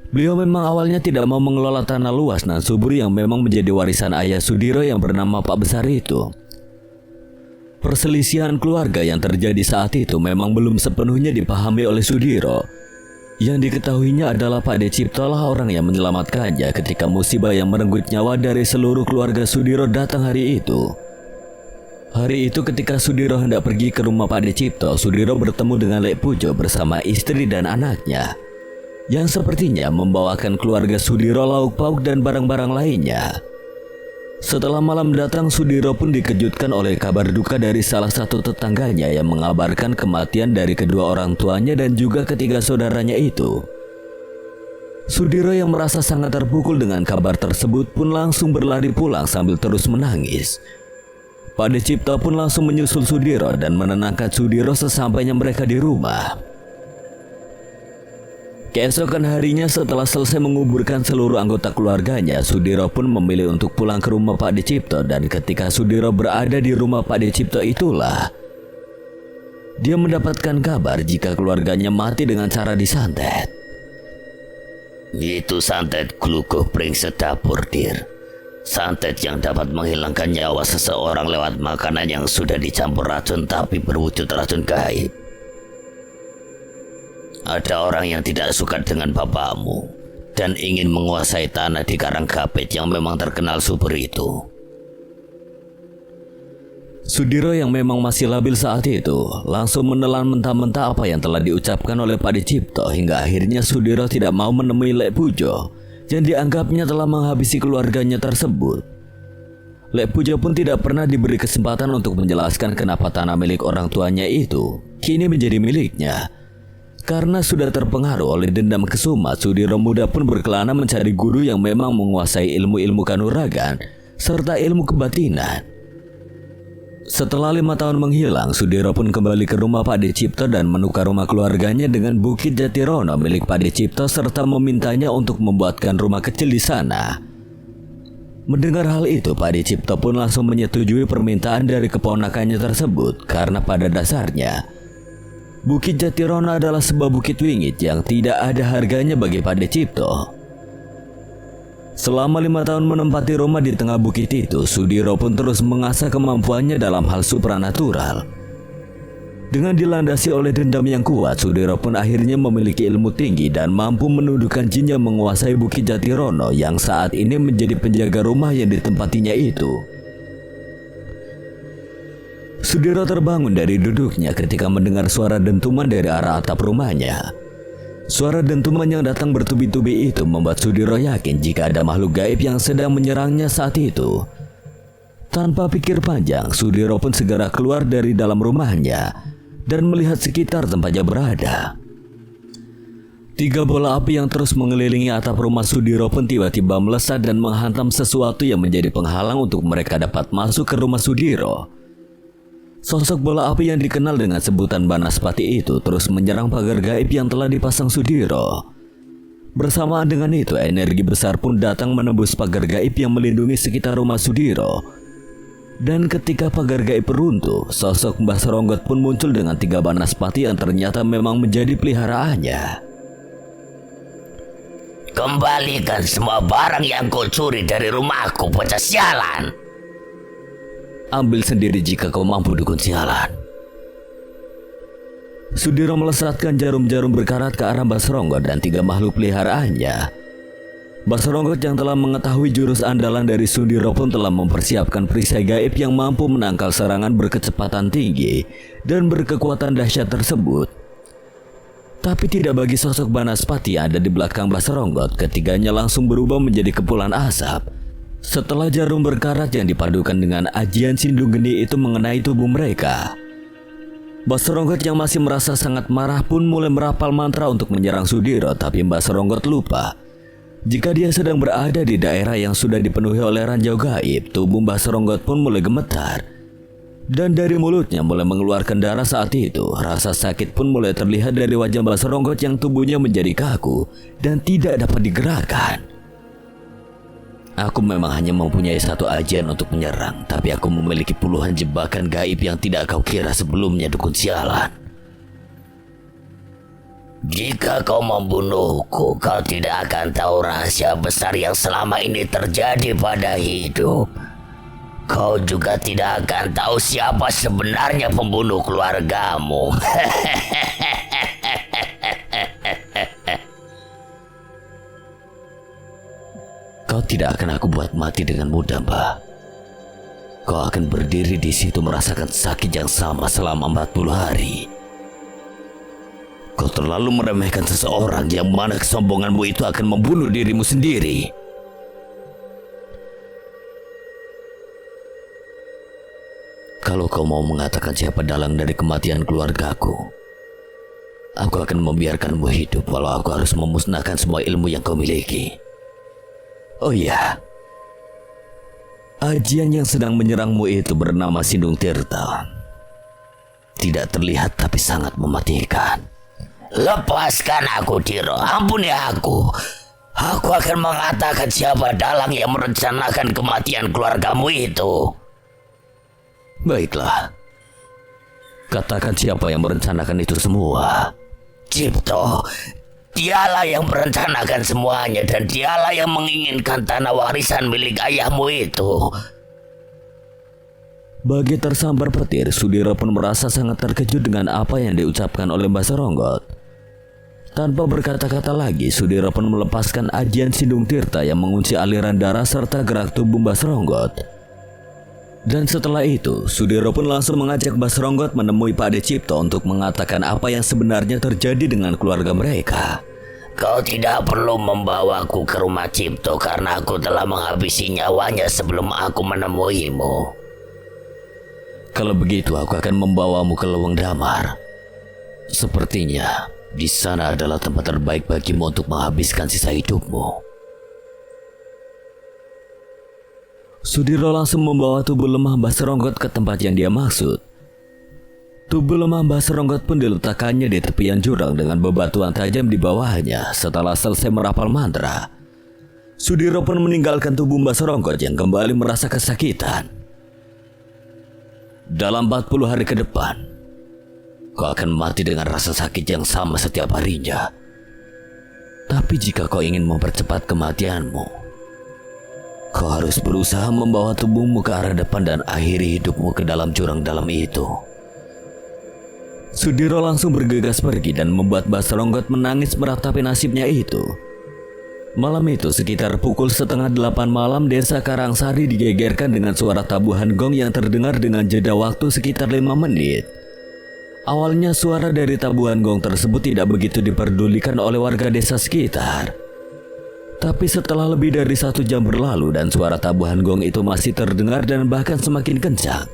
Beliau memang awalnya tidak mau mengelola tanah luas dan subur yang memang menjadi warisan ayah Sudiro yang bernama Pak Besar itu. Perselisihan keluarga yang terjadi saat itu memang belum sepenuhnya dipahami oleh Sudiro. Yang diketahuinya adalah Pak De Cipto lah orang yang menyelamatkannya ketika musibah yang merenggut nyawa dari seluruh keluarga Sudiro datang hari itu. Hari itu ketika Sudiro hendak pergi ke rumah Pak De Cipto, Sudiro bertemu dengan Lek Pujo bersama istri dan anaknya, yang sepertinya membawakan keluarga Sudiro lauk pauk dan barang-barang lainnya. Setelah malam datang, Sudiro pun dikejutkan oleh kabar duka dari salah satu tetangganya yang mengabarkan kematian dari kedua orang tuanya dan juga ketiga saudaranya itu. Sudiro yang merasa sangat terpukul dengan kabar tersebut pun langsung berlari pulang sambil terus menangis. Pak De Cipto pun langsung menyusul Sudiro dan menenangkan Sudiro sesampainya mereka di rumah. Keesokan harinya setelah selesai menguburkan seluruh anggota keluarganya, Sudiro pun memilih untuk pulang ke rumah Pak De Cipto, dan ketika Sudiro berada di rumah Pak De Cipto itulah dia mendapatkan kabar jika keluarganya mati dengan cara disantet. Itu santet glukoh pring sedapur, Dir. Santet yang dapat menghilangkan nyawa seseorang lewat makanan yang sudah dicampur racun tapi berwujud racun gaib. Ada orang yang tidak suka dengan bapakmu dan ingin menguasai tanah di Karanggapit yang memang terkenal subur itu. Sudiro yang memang masih labil saat itu langsung menelan mentah-mentah apa yang telah diucapkan oleh Pak De Cipto, hingga akhirnya Sudiro tidak mau menemui Lek Pujo yang dianggapnya telah menghabisi keluarganya tersebut. Lek Pujo pun tidak pernah diberi kesempatan untuk menjelaskan kenapa tanah milik orang tuanya itu kini menjadi miliknya. Karena sudah terpengaruh oleh dendam kesuma, Sudiro muda pun berkelana mencari guru yang memang menguasai ilmu-ilmu kanuragan serta ilmu kebatinan. Setelah 5 tahun menghilang, Sudiro pun kembali ke rumah Pak De Cipto dan menukar rumah keluarganya dengan Bukit Jatirono milik Pak De Cipto serta memintanya untuk membuatkan rumah kecil di sana. Mendengar hal itu, Pak De Cipto pun langsung menyetujui permintaan dari keponakannya tersebut karena pada dasarnya Bukit Jatirono adalah sebuah bukit wingit yang tidak ada harganya bagi Pak De Cipto. Selama 5 tahun menempati rumah di tengah bukit itu, Sudiro pun terus mengasah kemampuannya dalam hal supranatural. Dengan dilandasi oleh dendam yang kuat, Sudiro pun akhirnya memiliki ilmu tinggi dan mampu menundukkan jin yang menguasai Bukit Jatirono yang saat ini menjadi penjaga rumah yang ditempatinya itu. Sudiro terbangun dari duduknya ketika mendengar suara dentuman dari arah atap rumahnya. Suara dentuman yang datang bertubi-tubi itu membuat Sudiro yakin jika ada makhluk gaib yang sedang menyerangnya saat itu. Tanpa pikir panjang, Sudiro pun segera keluar dari dalam rumahnya dan melihat sekitar tempatnya berada. 3 bola api yang terus mengelilingi atap rumah Sudiro pun tiba-tiba melesat dan menghantam sesuatu yang menjadi penghalang untuk mereka dapat masuk ke rumah Sudiro. Sosok bola api yang dikenal dengan sebutan Banaspati itu terus menyerang pagar gaib yang telah dipasang Sudiro. Bersamaan dengan itu, energi besar pun datang menembus pagar gaib yang melindungi sekitar rumah Sudiro. Dan ketika pagar gaib runtuh, sosok Mbah Seronggot pun muncul dengan 3 Banaspati yang ternyata memang menjadi peliharaannya. Kembalikan semua barang yang kau curi dari rumahku, bocah sialan. Ambil sendiri jika kau mampu, dukun sialan. Sudiro melesatkan jarum-jarum berkarat ke arah Mbah Seronggot dan 3 makhluk peliharaannya. Mbah Seronggot yang telah mengetahui jurus andalan dari Sudiro pun telah mempersiapkan perisai gaib yang mampu menangkal serangan berkecepatan tinggi dan berkekuatan dahsyat tersebut. Tapi tidak bagi sosok Banaspati yang ada di belakang Mbah Seronggot, ketiganya langsung berubah menjadi kepulan asap setelah jarum berkarat yang dipadukan dengan ajian Sindung Geni itu mengenai tubuh mereka. Mbah Seronggot yang masih merasa sangat marah pun mulai merapal mantra untuk menyerang Sudiro, tapi Mbah Seronggot lupa jika dia sedang berada di daerah yang sudah dipenuhi oleh ranjau gaib. Tubuh Mbah Seronggot pun mulai gemetar dan dari mulutnya mulai mengeluarkan darah. Saat itu rasa sakit pun mulai terlihat dari wajah Mbah Seronggot yang tubuhnya menjadi kaku dan tidak dapat digerakkan. Aku memang hanya mempunyai satu ajian untuk menyerang, tapi aku memiliki puluhan jebakan gaib yang tidak kau kira sebelumnya, dukun sialan. Jika kau membunuhku, kau tidak akan tahu rahasia besar yang selama ini terjadi pada hidup. Kau juga tidak akan tahu siapa sebenarnya pembunuh keluargamu. Kau tidak akan aku buat mati dengan mudah, Mbak. Kau akan berdiri di situ merasakan sakit yang sama selama 40 hari. Kau terlalu meremehkan seseorang yang mana kesombonganmu itu akan membunuh dirimu sendiri. Kalau kau mau mengatakan siapa dalang dari kematian keluargaku, aku akan membiarkanmu hidup walau aku harus memusnahkan semua ilmu yang kau miliki. Oh iya, ajian yang sedang menyerangmu itu bernama Sindung Tirta. Tidak terlihat tapi sangat mematikan. Lepaskan aku, Tiro. Ampuni aku. Aku akan mengatakan siapa dalang yang merencanakan kematian keluargamu itu. Baiklah. Katakan siapa yang merencanakan itu semua. Cipto. Dialah yang merencanakan semuanya dan dialah yang menginginkan tanah warisan milik ayahmu itu. Bagi tersambar petir, Sudiro pun merasa sangat terkejut dengan apa yang diucapkan oleh Mbah Seronggot. Tanpa berkata-kata lagi, Sudiro pun melepaskan ajian Sindung Tirta yang mengunci aliran darah serta gerak tubuh Mbah Seronggot. Dan setelah itu, Sudiro pun langsung mengajak Mbah Seronggot menemui Pak De Cipto untuk mengatakan apa yang sebenarnya terjadi dengan keluarga mereka. Kau tidak perlu membawaku ke rumah Cipto karena aku telah menghabisi nyawanya sebelum aku menemuimu. Kalau begitu, aku akan membawamu ke Leweng Damar. Sepertinya di sana adalah tempat terbaik bagimu untuk menghabiskan sisa hidupmu. Sudiro langsung membawa tubuh lemah Mbah Seronggot ke tempat yang dia maksud. Tubuh lemah Mbah Seronggot pun diletakkannya di tepian jurang dengan bebatuan tajam di bawahnya. Setelah selesai merapal mantra, Sudiro pun meninggalkan tubuh Mbah Seronggot yang kembali merasa kesakitan. Dalam 40 hari ke depan, kau akan mati dengan rasa sakit yang sama setiap harinya. Tapi jika kau ingin mempercepat kematianmu, kau harus berusaha membawa tubuhmu ke arah depan dan akhiri hidupmu ke dalam jurang dalam itu. Sudiro langsung bergegas pergi dan membuat Mbah Seronggot menangis meratapi nasibnya itu. Malam itu sekitar pukul 7:30 malam, desa Karangsari digegerkan dengan suara tabuhan gong yang terdengar dengan jeda waktu sekitar 5 menit. Awalnya suara dari tabuhan gong tersebut tidak begitu diperdulikan oleh warga desa sekitar. Tapi setelah lebih dari 1 jam berlalu dan suara tabuhan gong itu masih terdengar dan bahkan semakin kencang,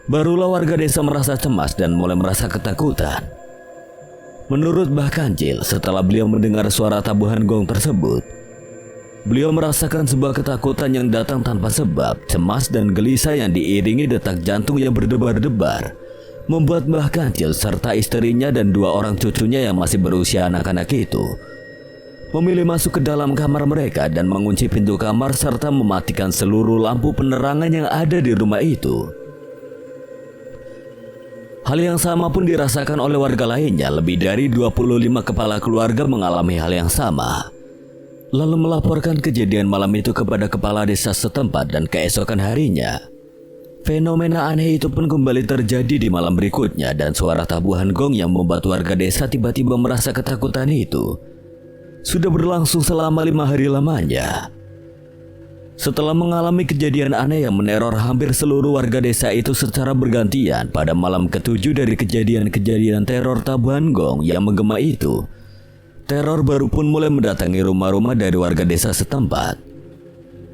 barulah warga desa merasa cemas dan mulai merasa ketakutan. Menurut Mbah Kancil, setelah beliau mendengar suara tabuhan gong tersebut, beliau merasakan sebuah ketakutan yang datang tanpa sebab. Cemas dan gelisah yang diiringi detak jantung yang berdebar-debar membuat Mbah Kancil serta istrinya dan 2 orang cucunya yang masih berusia anak-anak itu memilih masuk ke dalam kamar mereka dan mengunci pintu kamar serta mematikan seluruh lampu penerangan yang ada di rumah itu. Hal yang sama pun dirasakan oleh warga lainnya. Lebih dari 25 kepala keluarga mengalami hal yang sama, lalu melaporkan kejadian malam itu kepada kepala desa setempat. Dan keesokan harinya, fenomena aneh itu pun kembali terjadi di malam berikutnya. Dan suara tabuhan gong yang membuat warga desa tiba-tiba merasa ketakutan itu sudah berlangsung selama 5 hari lamanya. Setelah mengalami kejadian aneh yang meneror hampir seluruh warga desa itu secara bergantian, pada malam ke-7 dari kejadian-kejadian teror tabuhan gong yang menggema itu, teror baru pun mulai mendatangi rumah-rumah dari warga desa setempat.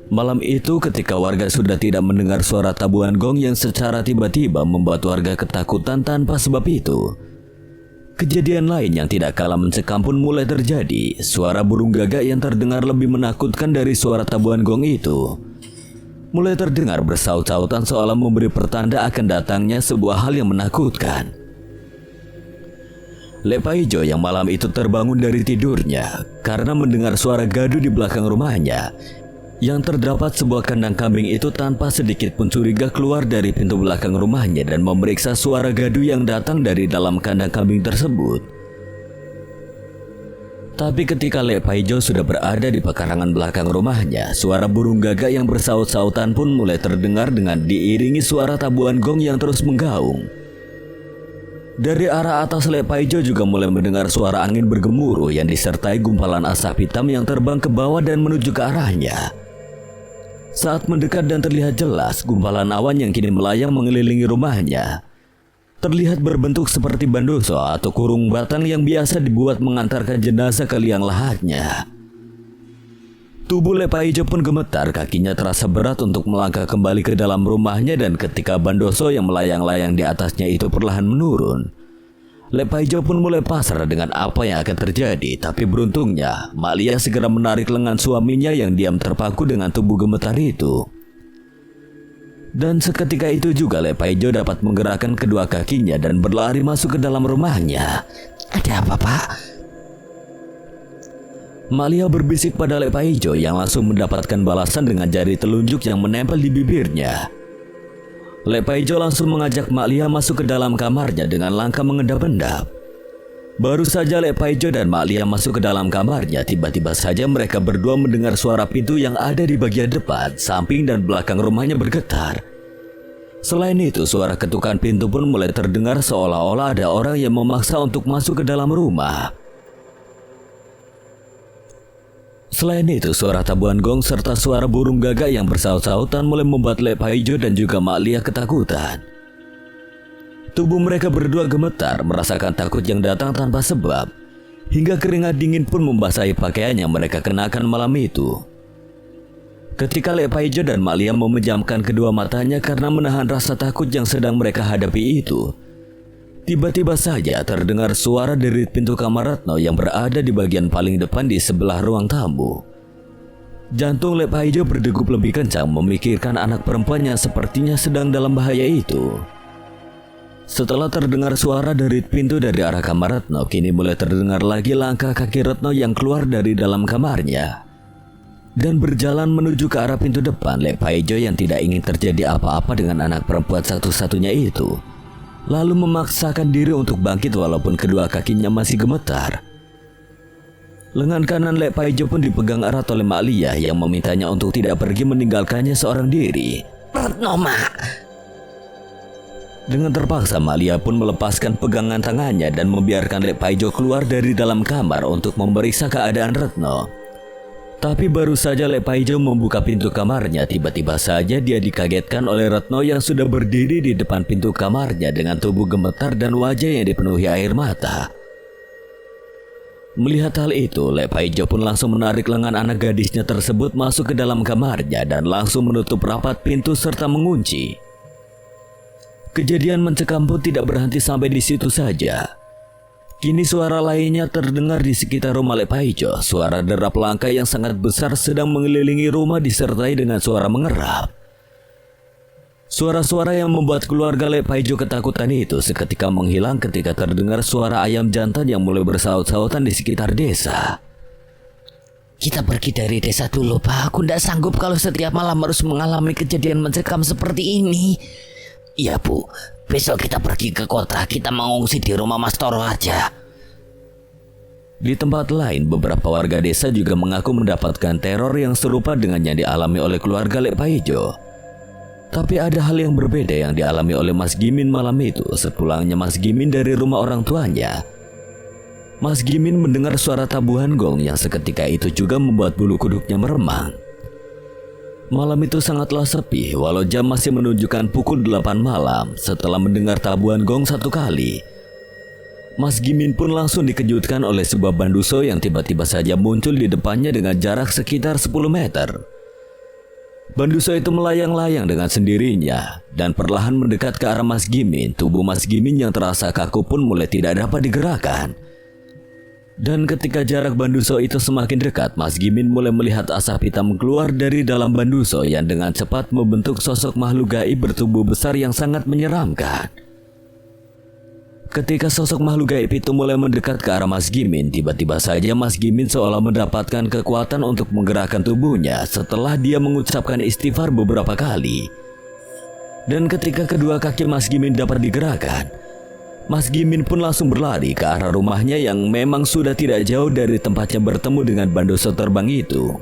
Malam itu ketika warga sudah tidak mendengar suara tabuhan gong yang secara tiba-tiba membuat warga ketakutan tanpa sebab itu, kejadian lain yang tidak kalah mencekam pun mulai terjadi. Suara burung gagak yang terdengar lebih menakutkan dari suara tabuhan gong itu mulai terdengar bersaut-sautan seolah memberi pertanda akan datangnya sebuah hal yang menakutkan. Lepa Ijo yang malam itu terbangun dari tidurnya karena mendengar suara gaduh di belakang rumahnya. Yang terdapat sebuah kandang kambing itu tanpa sedikit pun curiga keluar dari pintu belakang rumahnya dan memeriksa suara gaduh yang datang dari dalam kandang kambing tersebut. Tapi ketika Lek Paijo sudah berada di pekarangan belakang rumahnya, suara burung gagak yang bersaut-sautan pun mulai terdengar dengan diiringi suara tabuhan gong yang terus menggaung. Dari arah atas Lek Paijo juga mulai mendengar suara angin bergemuruh yang disertai gumpalan asap hitam yang terbang ke bawah dan menuju ke arahnya. Saat mendekat dan terlihat jelas, gumpalan awan yang kini melayang mengelilingi rumahnya terlihat berbentuk seperti bandoso atau kurung batang yang biasa dibuat mengantarkan jenazah ke liang lahatnya. Tubuh Lek Paijo pun gemetar, kakinya terasa berat untuk melangkah kembali ke dalam rumahnya, dan ketika bandoso yang melayang-layang di atasnya itu perlahan menurun, Lek Paijo pun mulai pasrah dengan apa yang akan terjadi. Tapi beruntungnya, Mak Lia segera menarik lengan suaminya yang diam terpaku dengan tubuh gemetar itu. Dan seketika itu juga Lek Paijo dapat menggerakkan kedua kakinya dan berlari masuk ke dalam rumahnya. Ada apa, Pak? Mak Lia berbisik pada Lek Paijo yang langsung mendapatkan balasan dengan jari telunjuk yang menempel di bibirnya. Lek Paijo langsung mengajak Mak Lia masuk ke dalam kamarnya dengan langkah mengendap-endap. Baru saja Lek Paijo dan Mak Lia masuk ke dalam kamarnya, tiba-tiba saja mereka berdua mendengar suara pintu yang ada di bagian depan, samping dan belakang rumahnya bergetar. Selain itu, suara ketukan pintu pun mulai terdengar seolah-olah ada orang yang memaksa untuk masuk ke dalam rumah. Selain itu, suara tabuhan gong serta suara burung gagak yang bersaut-sautan mulai membuat Lek Paijo dan juga Mak Lia ketakutan. Tubuh mereka berdua gemetar, merasakan takut yang datang tanpa sebab, hingga keringat dingin pun membasahi pakaian yang mereka kenakan malam itu. Ketika Lek Paijo dan Mak Lia memejamkan kedua matanya karena menahan rasa takut yang sedang mereka hadapi itu, tiba-tiba saja terdengar suara dari pintu kamar Retno yang berada di bagian paling depan di sebelah ruang tamu. Jantung Lek Paijo berdegup lebih kencang memikirkan anak perempuan yang sepertinya sedang dalam bahaya itu. Setelah terdengar suara dari pintu dari arah kamar Retno, kini mulai terdengar lagi langkah kaki Retno yang keluar dari dalam kamarnya dan berjalan menuju ke arah pintu depan. Lek Paijo yang tidak ingin terjadi apa-apa dengan anak perempuan satu-satunya itu lalu memaksakan diri untuk bangkit walaupun kedua kakinya masih gemetar. Lengan kanan Lek Paijo pun dipegang erat oleh Mak Lia yang memintanya untuk tidak pergi meninggalkannya seorang diri. Retno, Mak. Dengan terpaksa, Mak Lia pun melepaskan pegangan tangannya dan membiarkan Lek Paijo keluar dari dalam kamar untuk memeriksa keadaan Retno. Tapi baru saja Lek Paijo membuka pintu kamarnya, tiba-tiba saja dia dikagetkan oleh Retno yang sudah berdiri di depan pintu kamarnya dengan tubuh gemetar dan wajah yang dipenuhi air mata. Melihat hal itu, Lek Paijo pun langsung menarik lengan anak gadisnya tersebut masuk ke dalam kamarnya dan langsung menutup rapat pintu serta mengunci. Kejadian mencekam pun tidak berhenti sampai di situ saja. Kini suara lainnya terdengar di sekitar rumah Lek Paijo. Suara derap langkah yang sangat besar sedang mengelilingi rumah disertai dengan suara mengerap. Suara-suara yang membuat keluarga Lek Paijo ketakutan itu seketika menghilang ketika terdengar suara ayam jantan yang mulai bersaut-sautan di sekitar desa. Kita pergi dari desa dulu, Pak. Aku tidak sanggup kalau setiap malam harus mengalami kejadian mencekam seperti ini. Iya, Bu. Besok kita pergi ke kota. Kita mengungsi di rumah Mas Toro aja. Di tempat lain, beberapa warga desa juga mengaku mendapatkan teror yang serupa dengan yang dialami oleh keluarga Lek Paijo. Tapi ada hal yang berbeda yang dialami oleh Mas Gimin malam itu. Sepulangnya Mas Gimin dari rumah orang tuanya, Mas Gimin mendengar suara tabuhan gong yang seketika itu juga membuat bulu kuduknya meremang. Malam itu sangatlah sepi, walau jam masih menunjukkan pukul 8 malam. Setelah mendengar tabuhan gong satu kali, Mas Gimin pun langsung dikejutkan oleh sebuah banduso yang tiba-tiba saja muncul di depannya dengan jarak sekitar 10 meter. Banduso itu melayang-layang dengan sendirinya dan perlahan mendekat ke arah Mas Gimin. Tubuh Mas Gimin yang terasa kaku pun mulai tidak dapat digerakkan. Dan ketika jarak banduso itu semakin dekat, Mas Gimin mulai melihat asap hitam keluar dari dalam banduso yang dengan cepat membentuk sosok makhluk gaib bertubuh besar yang sangat menyeramkan. Ketika sosok makhluk gaib itu mulai mendekat ke arah Mas Gimin, tiba-tiba saja Mas Gimin seolah mendapatkan kekuatan untuk menggerakkan tubuhnya setelah dia mengucapkan istighfar beberapa kali. Dan ketika kedua kaki Mas Gimin dapat digerakkan, Mas Gimin pun langsung berlari ke arah rumahnya yang memang sudah tidak jauh dari tempatnya bertemu dengan bandoso terbang itu.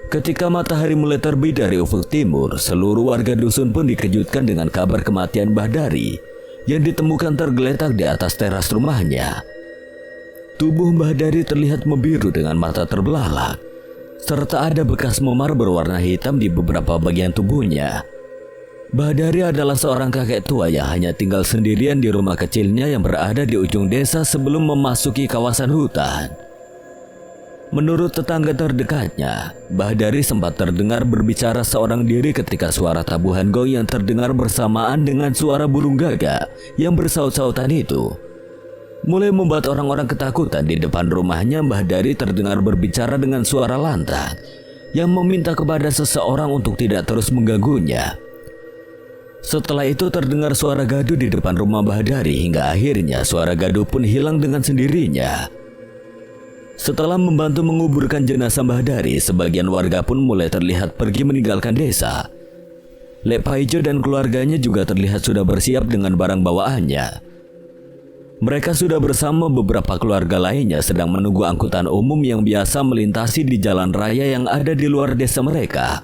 Ketika matahari mulai terbit dari ufuk timur, seluruh warga dusun pun dikejutkan dengan kabar kematian Mbah Dari yang ditemukan tergeletak di atas teras rumahnya. Tubuh Mbah Dari terlihat membiru dengan mata terbelalak, serta ada bekas memar berwarna hitam di beberapa bagian tubuhnya. Mbah Dari adalah seorang kakek tua yang hanya tinggal sendirian di rumah kecilnya yang berada di ujung desa sebelum memasuki kawasan hutan. Menurut tetangga terdekatnya, Mbah Dari sempat terdengar berbicara seorang diri ketika suara tabuhan gong yang terdengar bersamaan dengan suara burung gagak yang bersaut-sautan itu mulai membuat orang-orang ketakutan. Di depan rumahnya, Mbah Dari terdengar berbicara dengan suara lantang yang meminta kepada seseorang untuk tidak terus mengganggunya. Setelah itu terdengar suara gaduh di depan rumah Mbah Dari hingga akhirnya suara gaduh pun hilang dengan sendirinya. Setelah membantu menguburkan jenazah Mbah Dari, sebagian warga pun mulai terlihat pergi meninggalkan desa. Lek Paijo dan keluarganya juga terlihat sudah bersiap dengan barang bawaannya. Mereka sudah bersama beberapa keluarga lainnya sedang menunggu angkutan umum yang biasa melintasi di jalan raya yang ada di luar desa mereka.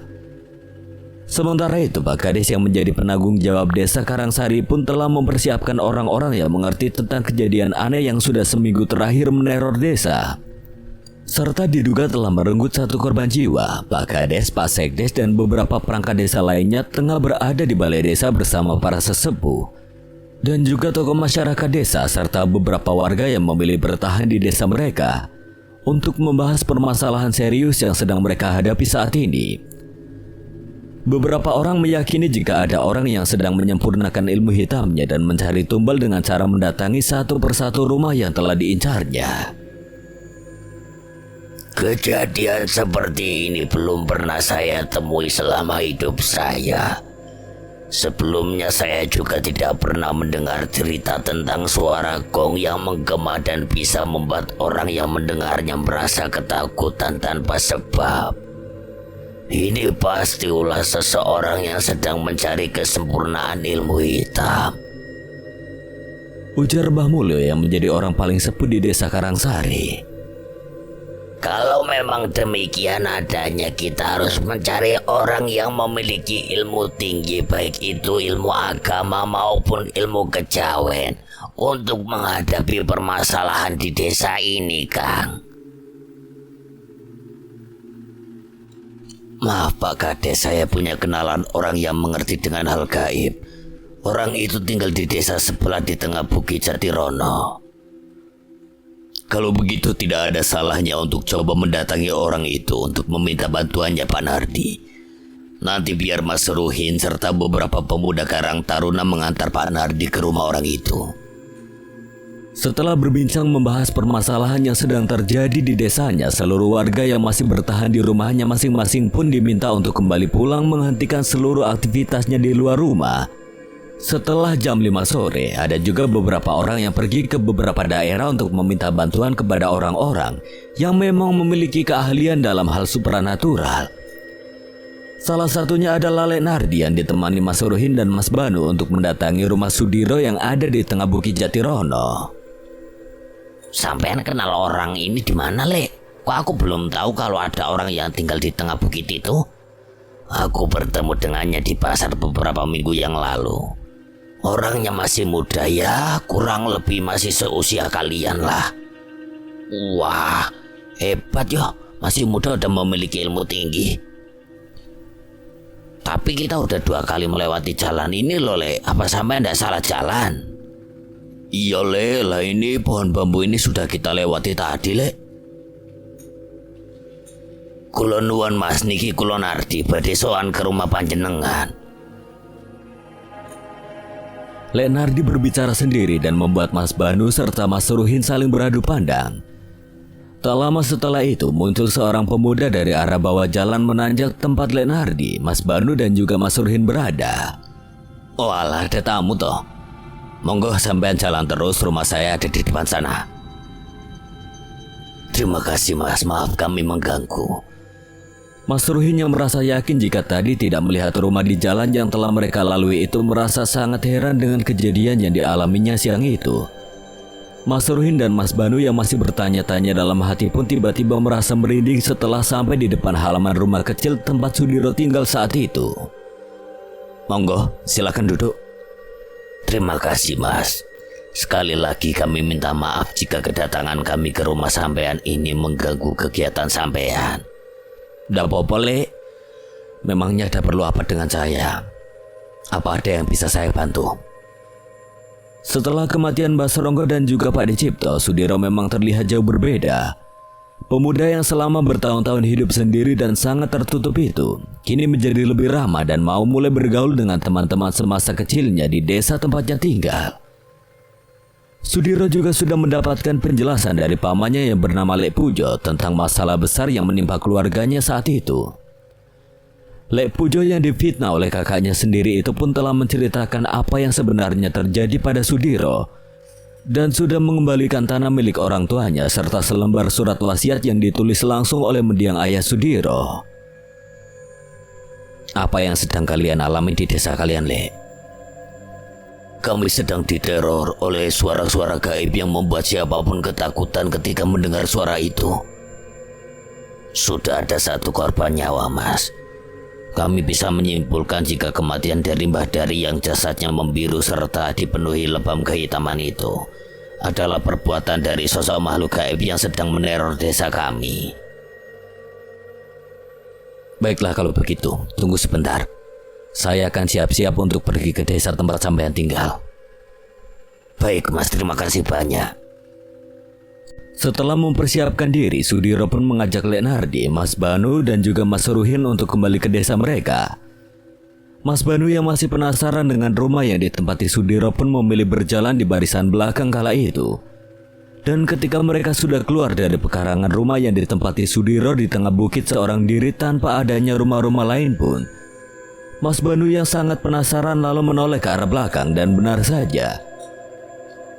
Sementara itu, Pak Kades yang menjadi penanggung jawab desa Karangsari pun telah mempersiapkan orang-orang yang mengerti tentang kejadian aneh yang sudah seminggu terakhir meneror desa, serta diduga telah merenggut satu korban jiwa. Pak Kades, Pak Sekdes, dan beberapa perangkat desa lainnya tengah berada di balai desa bersama para sesepuh dan juga tokoh masyarakat desa serta beberapa warga yang memilih bertahan di desa mereka untuk membahas permasalahan serius yang sedang mereka hadapi saat ini. Beberapa orang meyakini jika ada orang yang sedang menyempurnakan ilmu hitamnya dan mencari tumbal dengan cara mendatangi satu persatu rumah yang telah diincarnya. Kejadian seperti ini belum pernah saya temui selama hidup saya. Sebelumnya saya juga tidak pernah mendengar cerita tentang suara gong yang menggema dan bisa membuat orang yang mendengarnya merasa ketakutan tanpa sebab. Ini pasti ulah seseorang yang sedang mencari kesempurnaan ilmu hitam, ujar Mbah Mulyo yang menjadi orang paling sepuh di desa Karangsari. Kalau memang demikian adanya, kita harus mencari orang yang memiliki ilmu tinggi, baik itu ilmu agama maupun ilmu kejawen, untuk menghadapi permasalahan di desa ini, Kang. Maaf Pak Kades, saya punya kenalan orang yang mengerti dengan hal gaib. Orang itu tinggal di desa sebelah di tengah Bukit Jatirono. Kalau begitu tidak ada salahnya untuk coba mendatangi orang itu untuk meminta bantuannya Pak Nardi. Nanti biar Mas Ruhin serta beberapa pemuda Karang Taruna mengantar Pak Nardi ke rumah orang itu. Setelah berbincang membahas permasalahan yang sedang terjadi di desanya, seluruh warga yang masih bertahan di rumahnya masing-masing pun diminta untuk kembali pulang menghentikan seluruh aktivitasnya di luar rumah. Setelah jam 5 sore, ada juga beberapa orang yang pergi ke beberapa daerah untuk meminta bantuan kepada orang-orang yang memang memiliki keahlian dalam hal supranatural. Salah satunya adalah Lek Nardi yang ditemani Mas Ruhin dan Mas Banu untuk mendatangi rumah Sudiro yang ada di tengah Bukit Jatirono. Sampean kenal orang ini di mana, Lek? Kok aku belum tahu kalau ada orang yang tinggal di tengah bukit itu? Aku bertemu dengannya di pasar beberapa minggu yang lalu. Orangnya masih muda ya, kurang lebih masih seusia kalian lah. Wah, hebat yo, masih muda udah memiliki ilmu tinggi. Tapi kita udah 2 kali melewati jalan ini loh, Le. Apa sampai ndak salah jalan? Iya, Le, lah ini pohon bambu ini sudah kita lewati tadi, Le. Kula nuwun Mas, niki kula Nardi badhe sowan ke rumah panjenengan. Lek Nardi berbicara sendiri dan membuat Mas Banu serta Mas Ruhin saling beradu pandang. Tak lama setelah itu muncul seorang pemuda dari arah bawah jalan menanjak tempat Lek Nardi, Mas Banu dan juga Mas Ruhin berada. Oh alah, ada tamu toh. Monggo sampean jalan terus, rumah saya ada di depan sana. Terima kasih Mas, maaf kami mengganggu. Mas Ruhin yang merasa yakin jika tadi tidak melihat rumah di jalan yang telah mereka lalui itu merasa sangat heran dengan kejadian yang dialaminya siang itu. Mas Ruhin dan Mas Banu yang masih bertanya-tanya dalam hati pun tiba-tiba merasa merinding setelah sampai di depan halaman rumah kecil tempat Sudiro tinggal saat itu. Monggo, silakan duduk. Terima kasih Mas. Sekali lagi kami minta maaf jika kedatangan kami ke rumah sampean ini mengganggu kegiatan sampean. Nggak apa-apa, Le. Memangnya ada perlu apa dengan saya? Apa ada yang bisa saya bantu? Setelah kematian Basronggo dan juga Pak Dicipto, Sudiro memang terlihat jauh berbeda. Pemuda yang selama bertahun-tahun hidup sendiri dan sangat tertutup itu, kini menjadi lebih ramah dan mau mulai bergaul dengan teman-teman semasa kecilnya di desa tempatnya tinggal. Sudiro juga sudah mendapatkan penjelasan dari pamannya yang bernama Lek Pujo tentang masalah besar yang menimpa keluarganya saat itu. Lek Pujo yang difitnah oleh kakaknya sendiri itu pun telah menceritakan apa yang sebenarnya terjadi pada Sudiro dan sudah mengembalikan tanah milik orang tuanya serta selembar surat wasiat yang ditulis langsung oleh mendiang ayah Sudiro. Apa yang sedang kalian alami di desa kalian, Lek? Kami sedang diteror oleh suara-suara gaib yang membuat siapapun ketakutan ketika mendengar suara itu. Sudah ada satu korban nyawa, Mas. Kami bisa menyimpulkan jika kematian dari Mbah Dari yang jasadnya membiru serta dipenuhi lebam kehitaman itu adalah perbuatan dari sosok makhluk gaib yang sedang meneror desa kami. Baiklah kalau begitu, tunggu sebentar. Saya akan siap-siap untuk pergi ke desa tempat sampean tinggal. Baik Mas, terima kasih banyak. Setelah mempersiapkan diri, Sudiro pun mengajak Lek Nardi, Mas Banu dan juga Mas Ruhin untuk kembali ke desa mereka. Mas Banu yang masih penasaran dengan rumah yang ditempati Sudiro pun memilih berjalan di barisan belakang kala itu. Dan ketika mereka sudah keluar dari pekarangan rumah yang ditempati Sudiro di tengah bukit seorang diri tanpa adanya rumah-rumah lain pun, Mas Banu yang sangat penasaran lalu menoleh ke arah belakang dan benar saja.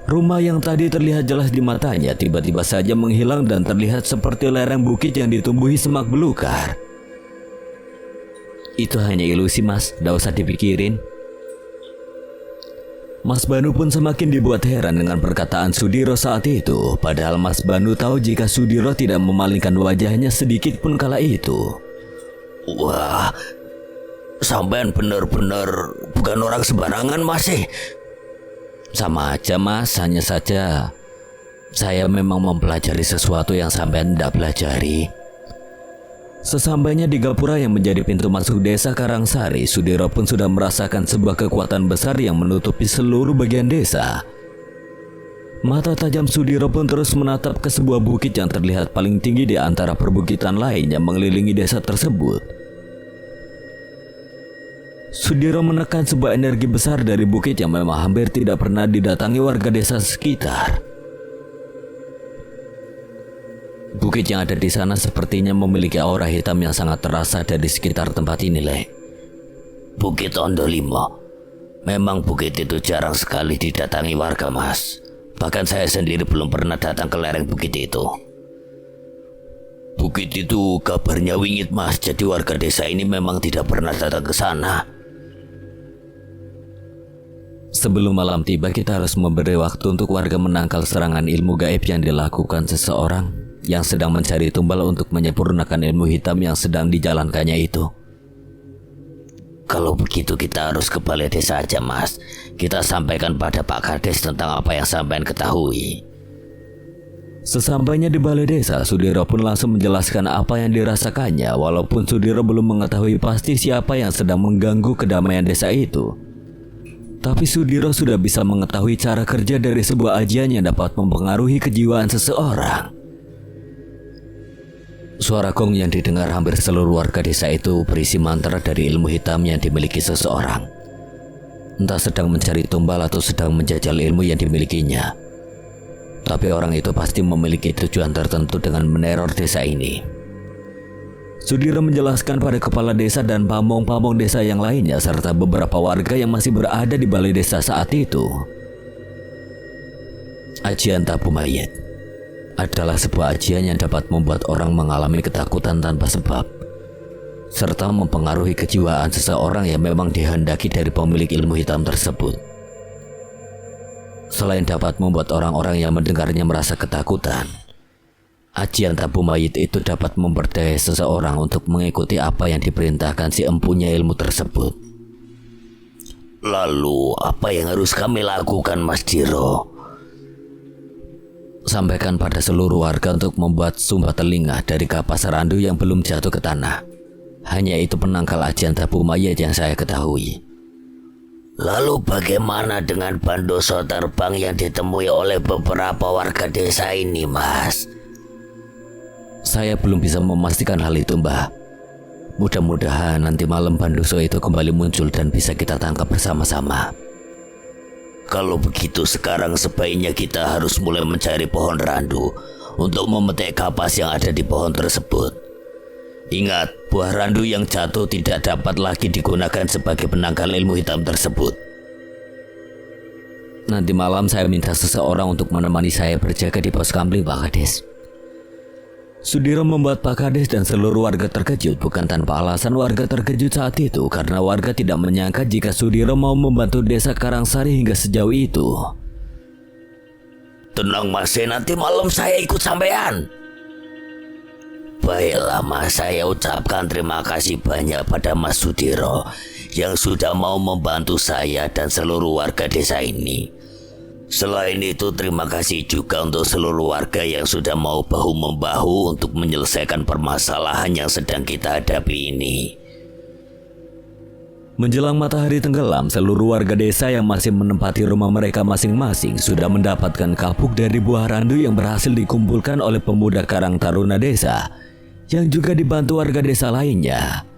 Rumah yang tadi terlihat jelas di matanya tiba-tiba saja menghilang dan terlihat seperti lereng bukit yang ditumbuhi semak belukar. Itu hanya ilusi Mas, gak usah dipikirin. Mas Banu pun semakin dibuat heran dengan perkataan Sudiro saat itu. Padahal Mas Banu tahu jika Sudiro tidak memalingkan wajahnya sedikit pun kala itu. Wah, sampean benar-benar bukan orang sembarangan masih. Sama aja Mas, hanya saja saya memang mempelajari sesuatu yang sampean tidak pelajari. Sesampainya di gapura yang menjadi pintu masuk desa Karangsari, Sudiro pun sudah merasakan sebuah kekuatan besar yang menutupi seluruh bagian desa. Mata tajam Sudiro pun terus menatap ke sebuah bukit yang terlihat paling tinggi di antara perbukitan lain yang mengelilingi desa tersebut. Sudiro menekan sebuah energi besar dari bukit yang memang hampir tidak pernah didatangi warga desa sekitar. Bukit yang ada di sana sepertinya memiliki aura hitam yang sangat terasa dari sekitar tempat ini, Le. Bukit Ondolimo. Memang bukit itu jarang sekali didatangi warga, Mas. Bahkan saya sendiri belum pernah datang ke lereng bukit itu. Bukit itu kabarnya wingit, Mas. Jadi warga desa ini memang tidak pernah datang ke sana. Sebelum malam tiba, kita harus memberi waktu untuk warga menangkal serangan ilmu gaib yang dilakukan seseorang yang sedang mencari tumbal untuk menyempurnakan ilmu hitam yang sedang dijalankannya itu. Kalau begitu kita harus ke balai desa aja, Mas. Kita sampaikan pada Pak Kades tentang apa yang sampean ketahui. Sesampainya di balai desa, Sudiro pun langsung menjelaskan apa yang dirasakannya, walaupun Sudiro belum mengetahui pasti siapa yang sedang mengganggu kedamaian desa itu. Tapi Sudiro sudah bisa mengetahui cara kerja dari sebuah ajian yang dapat mempengaruhi kejiwaan seseorang. Suara gong yang didengar hampir seluruh warga desa itu berisi mantra dari ilmu hitam yang dimiliki seseorang. Entah sedang mencari tumbal atau sedang menjajal ilmu yang dimilikinya. Tapi orang itu pasti memiliki tujuan tertentu dengan meneror desa ini. Sudiro menjelaskan pada kepala desa dan pamong-pamong desa yang lainnya serta beberapa warga yang masih berada di balai desa saat itu Ajian tabu mayit adalah sebuah ajian yang dapat membuat orang mengalami ketakutan tanpa sebab, serta mempengaruhi kejiwaan seseorang yang memang dihendaki dari pemilik ilmu hitam tersebut. Selain dapat membuat orang-orang yang mendengarnya merasa ketakutan, ajian tabu mayit itu dapat memperdaya seseorang untuk mengikuti apa yang diperintahkan si empunya ilmu tersebut. Lalu apa yang harus kami lakukan, Mas Diro? Sampaikan pada seluruh warga untuk membuat sumber telinga dari kapas randu yang belum jatuh ke tanah. Hanya itu penangkal ajian tabu mayit yang saya ketahui. Lalu bagaimana dengan bandoso terbang yang ditemui oleh beberapa warga desa ini, Mas? Saya belum bisa memastikan hal itu, Mbah. Mudah-mudahan nanti malam bandoso itu kembali muncul dan bisa kita tangkap bersama-sama. Kalau begitu sekarang sebaiknya kita harus mulai mencari pohon randu untuk memetik kapas yang ada di pohon tersebut. Ingat, buah randu yang jatuh tidak dapat lagi digunakan sebagai penangkal ilmu hitam tersebut. Nanti malam saya minta seseorang untuk menemani saya berjaga di pos kamling, Pak Kades. Sudiro membuat Pak Kades dan seluruh warga terkejut. Bukan tanpa alasan warga terkejut saat itu, karena warga tidak menyangka jika Sudiro mau membantu desa Karangsari hingga sejauh itu. Tenang Mas, nanti malam saya ikut sampean. Baiklah Mas, saya ucapkan terima kasih banyak pada Mas Sudiro yang sudah mau membantu saya dan seluruh warga desa ini. Selain itu, terima kasih juga untuk seluruh warga yang sudah mau bahu-membahu untuk menyelesaikan permasalahan yang sedang kita hadapi ini. Menjelang matahari tenggelam, seluruh warga desa yang masih menempati rumah mereka masing-masing sudah mendapatkan kapuk dari buah randu yang berhasil dikumpulkan oleh pemuda Karang Taruna desa, yang juga dibantu warga desa lainnya.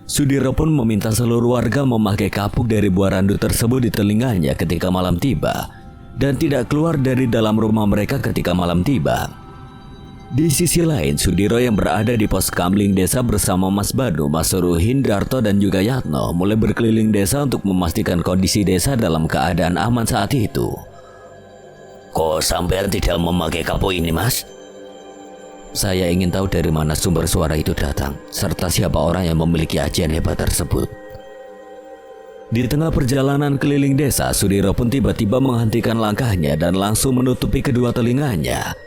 Sudiro pun meminta seluruh warga memakai kapuk dari buah randu tersebut di telinganya ketika malam tiba, dan tidak keluar dari dalam rumah mereka ketika malam tiba. Di sisi lain, Sudiro yang berada di pos kamling desa bersama Mas Banu, Mas Suruhin, Darto, dan juga Yatno mulai berkeliling desa untuk memastikan kondisi desa dalam keadaan aman saat itu. Kok sampean tidak memakai kapuk ini, Mas? Saya ingin tahu dari mana sumber suara itu datang, serta siapa orang yang memiliki ajian hebat tersebut. Di tengah perjalanan keliling desa, Sudiro pun tiba-tiba menghentikan langkahnya dan langsung menutupi kedua telinganya.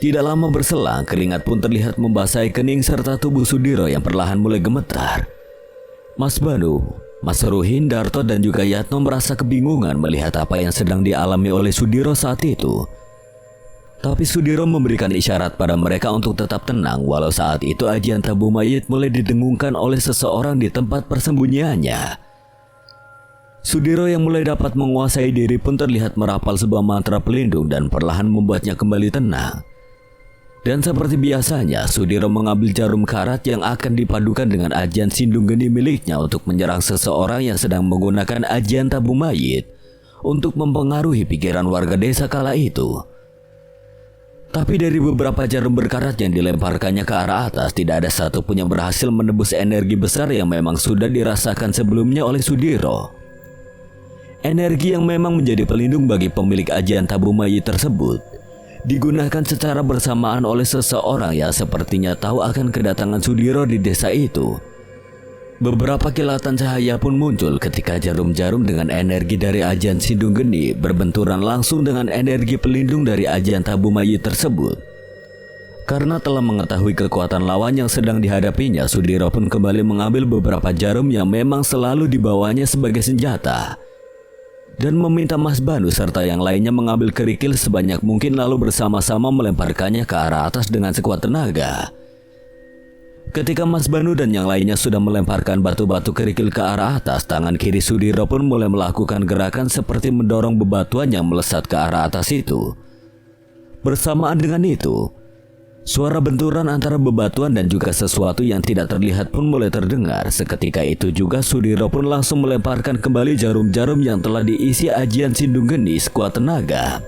Tidak lama berselang, keringat pun terlihat membasahi kening serta tubuh Sudiro yang perlahan mulai gemetar. Mas Banu, Mas Ruhin, Darto, dan juga Yatno merasa kebingungan melihat apa yang sedang dialami oleh Sudiro saat itu. Tapi Sudiro memberikan isyarat pada mereka untuk tetap tenang walau saat itu ajian tabu mayit mulai didengungkan oleh seseorang di tempat persembunyiannya. Sudiro yang mulai dapat menguasai diri pun terlihat merapal sebuah mantra pelindung dan perlahan membuatnya kembali tenang. Dan seperti biasanya, Sudiro mengambil jarum karat yang akan dipadukan dengan ajian sindung geni miliknya untuk menyerang seseorang yang sedang menggunakan ajian tabu mayit untuk mempengaruhi pikiran warga desa kala itu. Tapi dari beberapa jarum berkarat yang dilemparkannya ke arah atas, tidak ada satupun yang berhasil menembus energi besar yang memang sudah dirasakan sebelumnya oleh Sudiro. Energi yang memang menjadi pelindung bagi pemilik ajian tabu mayit tersebut digunakan secara bersamaan oleh seseorang yang sepertinya tahu akan kedatangan Sudiro di desa itu. Beberapa kilatan cahaya pun muncul ketika jarum-jarum dengan energi dari ajian sindung geni berbenturan langsung dengan energi pelindung dari ajian tabu mayit tersebut. Karena telah mengetahui kekuatan lawan yang sedang dihadapinya, Sudiro pun kembali mengambil beberapa jarum yang memang selalu dibawanya sebagai senjata dan meminta Mas Banu serta yang lainnya mengambil kerikil sebanyak mungkin lalu bersama-sama melemparkannya ke arah atas dengan sekuat tenaga. Ketika Mas Banu dan yang lainnya sudah melemparkan batu-batu kerikil ke arah atas, tangan kiri Sudiro pun mulai melakukan gerakan seperti mendorong bebatuan yang melesat ke arah atas itu. Bersamaan dengan itu, suara benturan antara bebatuan dan juga sesuatu yang tidak terlihat pun mulai terdengar. Seketika itu juga Sudiro pun langsung melemparkan kembali jarum-jarum yang telah diisi ajian sindung geni sekuat tenaga.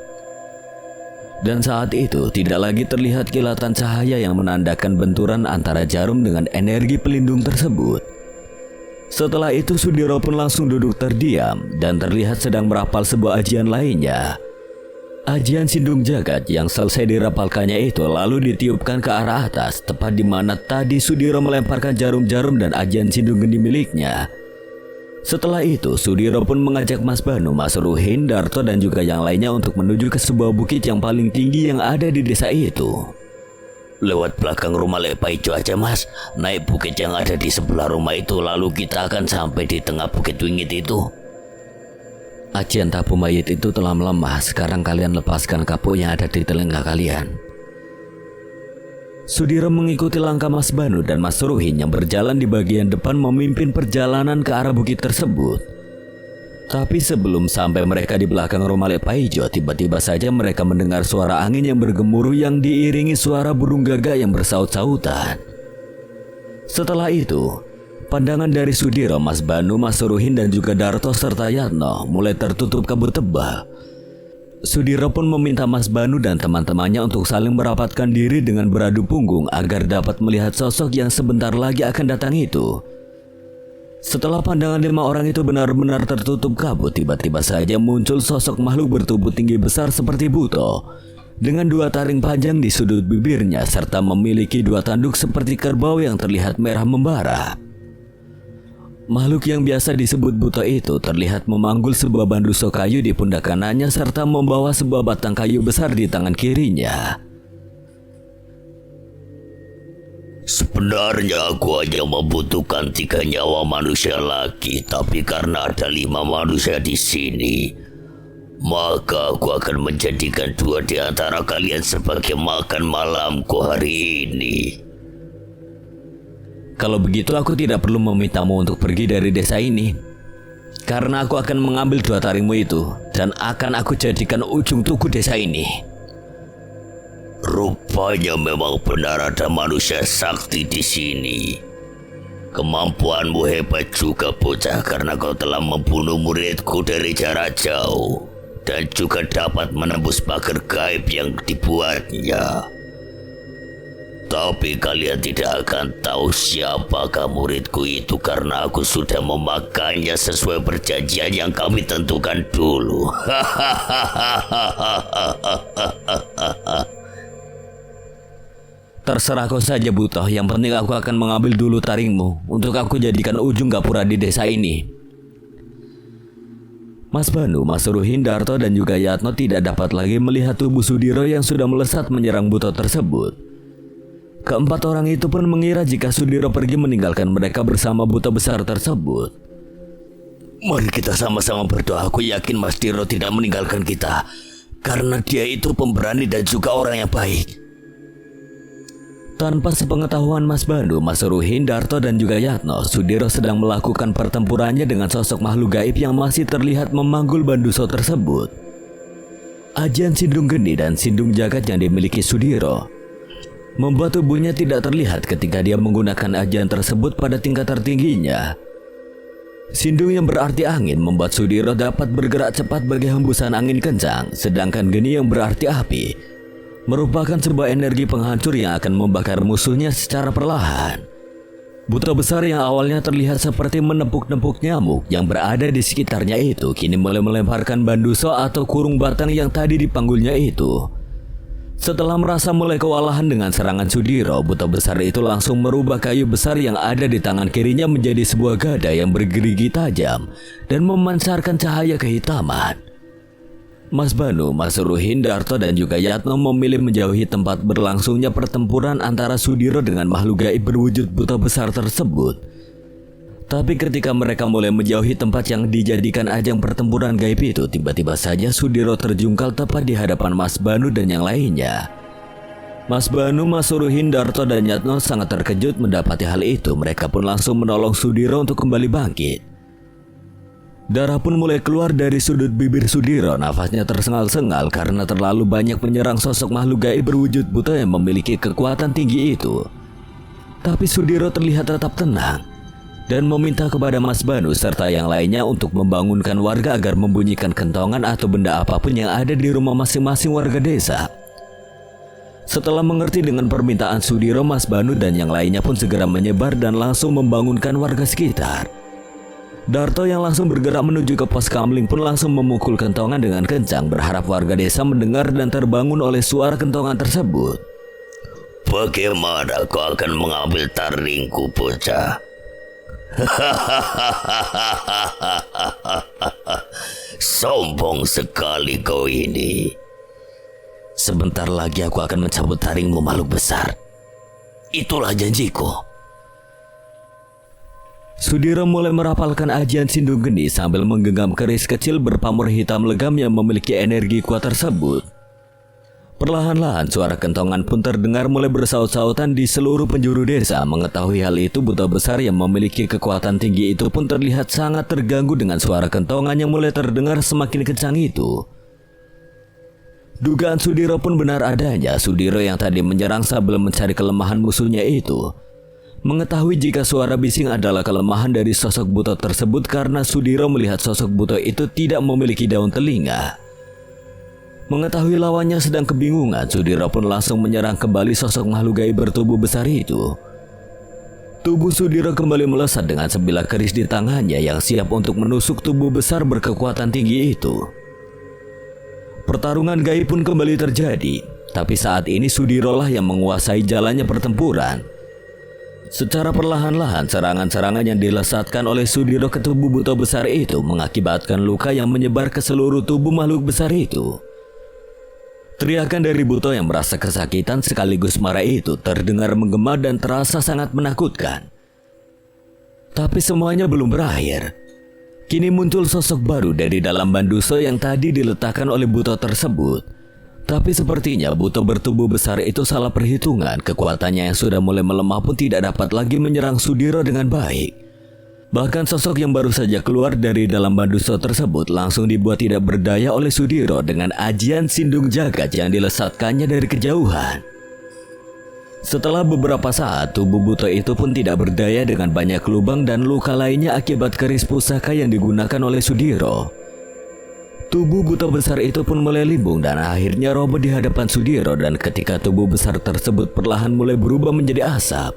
Dan saat itu tidak lagi terlihat kilatan cahaya yang menandakan benturan antara jarum dengan energi pelindung tersebut. Setelah itu Sudiro pun langsung duduk terdiam dan terlihat sedang merapal sebuah ajian lainnya. Ajian Sindung Jagat yang selesai dirapalkannya itu lalu ditiupkan ke arah atas, tepat di mana tadi Sudiro melemparkan jarum-jarum dan ajian Sindung Geni miliknya. Setelah itu, Sudiro pun mengajak Mas Banu, Mas Ruhin, Darto dan juga yang lainnya untuk menuju ke sebuah bukit yang paling tinggi yang ada di desa itu. Lewat belakang rumah Lepaijo aja mas, naik bukit yang ada di sebelah rumah itu, lalu kita akan sampai di tengah bukit wingit itu. Ajian tabu mayit itu telah melemah, sekarang kalian lepaskan kapuk yang ada di telinga kalian. Sudiro mengikuti langkah Mas Banu dan Mas Ruhin yang berjalan di bagian depan memimpin perjalanan ke arah bukit tersebut. Tapi sebelum sampai mereka di belakang rumah Lepaijo, tiba-tiba saja mereka mendengar suara angin yang bergemuruh yang diiringi suara burung gagak yang bersaut-sautan. Setelah itu, pandangan dari Sudiro, Mas Banu, Mas Ruhin dan juga Darto serta Yatno mulai tertutup kabut tebal. Sudiro pun meminta Mas Banu dan teman-temannya untuk saling merapatkan diri dengan beradu punggung agar dapat melihat sosok yang sebentar lagi akan datang itu. Setelah pandangan 5 orang itu benar-benar tertutup kabut, tiba-tiba saja muncul sosok makhluk bertubuh tinggi besar seperti buto, dengan 2 taring panjang di sudut bibirnya serta memiliki 2 tanduk seperti kerbau yang terlihat merah membara. Makhluk yang biasa disebut buto itu terlihat memanggul sebuah banduso kayu di pundak kanannya serta membawa sebuah batang kayu besar di tangan kirinya. Sebenarnya aku hanya membutuhkan 3 nyawa manusia lagi, tapi karena ada 5 manusia di sini, maka aku akan menjadikan 2 di antara kalian sebagai makan malamku hari ini. Kalau begitu aku tidak perlu memintamu untuk pergi dari desa ini, karena aku akan mengambil 2 taringmu itu dan akan aku jadikan ujung tugu desa ini. Rupanya memang benar ada manusia sakti di sini. Kemampuanmu hebat juga bocah, karena kau telah membunuh muridku dari jarak jauh dan juga dapat menembus pagar gaib yang dibuatnya. Tapi kalian tidak akan tahu siapakah muridku itu karena aku sudah memakannya sesuai perjanjian yang kami tentukan dulu. Terserah kau saja buto, yang penting aku akan mengambil dulu taringmu untuk aku jadikan ujung gapura di desa ini. Mas Banu, Mas Ruhin, Darto dan juga Yatno tidak dapat lagi melihat tubuh Sudiro yang sudah melesat menyerang buto tersebut. Keempat orang itu pun mengira jika Sudiro pergi meninggalkan mereka bersama buto besar tersebut. Mari kita sama-sama berdoa. Aku yakin Mas Diro tidak meninggalkan kita, karena dia itu pemberani dan juga orang yang baik. Tanpa sepengetahuan Mas Banu, Mas Ruhin, Darto dan juga Yatno, Sudiro sedang melakukan pertempurannya dengan sosok makhluk gaib yang masih terlihat memanggul banduso tersebut. Ajian Sindung Geni dan Sindung Jagat yang dimiliki Sudiro membuat tubuhnya tidak terlihat ketika dia menggunakan ajian tersebut pada tingkat tertingginya. Sindung yang berarti angin membuat Sudiro dapat bergerak cepat bagi hembusan angin kencang, sedangkan Geni yang berarti api merupakan sebuah energi penghancur yang akan membakar musuhnya secara perlahan. Buto besar yang awalnya terlihat seperti menepuk-nepuk nyamuk yang berada di sekitarnya itu kini mulai melemparkan banduso atau kurung batang yang tadi dipanggulnya itu. Setelah merasa mulai kewalahan dengan serangan Sudiro, buto besar itu langsung merubah kayu besar yang ada di tangan kirinya menjadi sebuah gada yang bergerigi tajam dan memancarkan cahaya kehitaman. Mas Banu, Mas Ruhin, Darto dan juga Yatno memilih menjauhi tempat berlangsungnya pertempuran antara Sudiro dengan makhluk gaib berwujud buta besar tersebut. Tapi ketika mereka mulai menjauhi tempat yang dijadikan ajang pertempuran gaib itu, tiba-tiba saja Sudiro terjungkal tepat di hadapan Mas Banu dan yang lainnya. Mas Banu, Mas Ruhin, Darto dan Yatno sangat terkejut mendapati hal itu. Mereka pun langsung menolong Sudiro untuk kembali bangkit. Darah pun mulai keluar dari sudut bibir Sudiro. Nafasnya tersengal-sengal karena terlalu banyak menyerang sosok makhluk gaib berwujud buta yang memiliki kekuatan tinggi itu. Tapi Sudiro terlihat tetap tenang dan meminta kepada Mas Banu serta yang lainnya untuk membangunkan warga agar membunyikan kentongan atau benda apapun yang ada di rumah masing-masing warga desa. Setelah mengerti dengan permintaan Sudiro, Mas Banu dan yang lainnya pun segera menyebar dan langsung membangunkan warga sekitar. Darto yang langsung bergerak menuju ke pos kamling pun langsung memukul kentongan dengan kencang, berharap warga desa mendengar dan terbangun oleh suara kentongan tersebut. Bagaimana kau akan mengambil taringku, bocah? Sombong sekali kau ini. Sebentar lagi aku akan mencabut taringmu, makhluk besar. Itulah janjiku. Sudiro mulai merapalkan ajian Sindung Geni sambil menggenggam keris kecil berpamor hitam legam yang memiliki energi kuat tersebut. Perlahan-lahan suara kentongan pun terdengar mulai bersaut-sautan di seluruh penjuru desa. Mengetahui hal itu, buta besar yang memiliki kekuatan tinggi itu pun terlihat sangat terganggu dengan suara kentongan yang mulai terdengar semakin kencang itu. Dugaan Sudiro pun benar adanya. Sudiro yang tadi menyerang sambil mencari kelemahan musuhnya itu mengetahui jika suara bising adalah kelemahan dari sosok buta tersebut karena Sudiro melihat sosok buta itu tidak memiliki daun telinga. Mengetahui lawannya sedang kebingungan, Sudiro pun langsung menyerang kembali sosok makhluk gaib bertubuh besar itu. Tubuh Sudiro kembali melesat dengan sebilah keris di tangannya yang siap untuk menusuk tubuh besar berkekuatan tinggi itu. Pertarungan gaib pun kembali terjadi, tapi saat ini Sudiro lah yang menguasai jalannya pertempuran. Secara perlahan-lahan serangan-serangan yang dilesatkan oleh Sudiro ke tubuh buta besar itu mengakibatkan luka yang menyebar ke seluruh tubuh makhluk besar itu. Teriakan dari buta yang merasa kesakitan sekaligus marah itu terdengar menggema dan terasa sangat menakutkan. Tapi semuanya belum berakhir. Kini muncul sosok baru dari dalam banduso yang tadi diletakkan oleh buta tersebut. Tapi sepertinya buta bertubuh besar itu salah perhitungan. Kekuatannya yang sudah mulai melemah pun tidak dapat lagi menyerang Sudiro dengan baik. Bahkan sosok yang baru saja keluar dari dalam banduso tersebut langsung dibuat tidak berdaya oleh Sudiro dengan ajian Sindung Jagat yang dilesatkannya dari kejauhan. Setelah beberapa saat, tubuh buta itu pun tidak berdaya dengan banyak lubang dan luka lainnya akibat keris pusaka yang digunakan oleh Sudiro. Tubuh buta besar itu pun mulai limbung dan akhirnya roboh di hadapan Sudiro, dan ketika tubuh besar tersebut perlahan mulai berubah menjadi asap,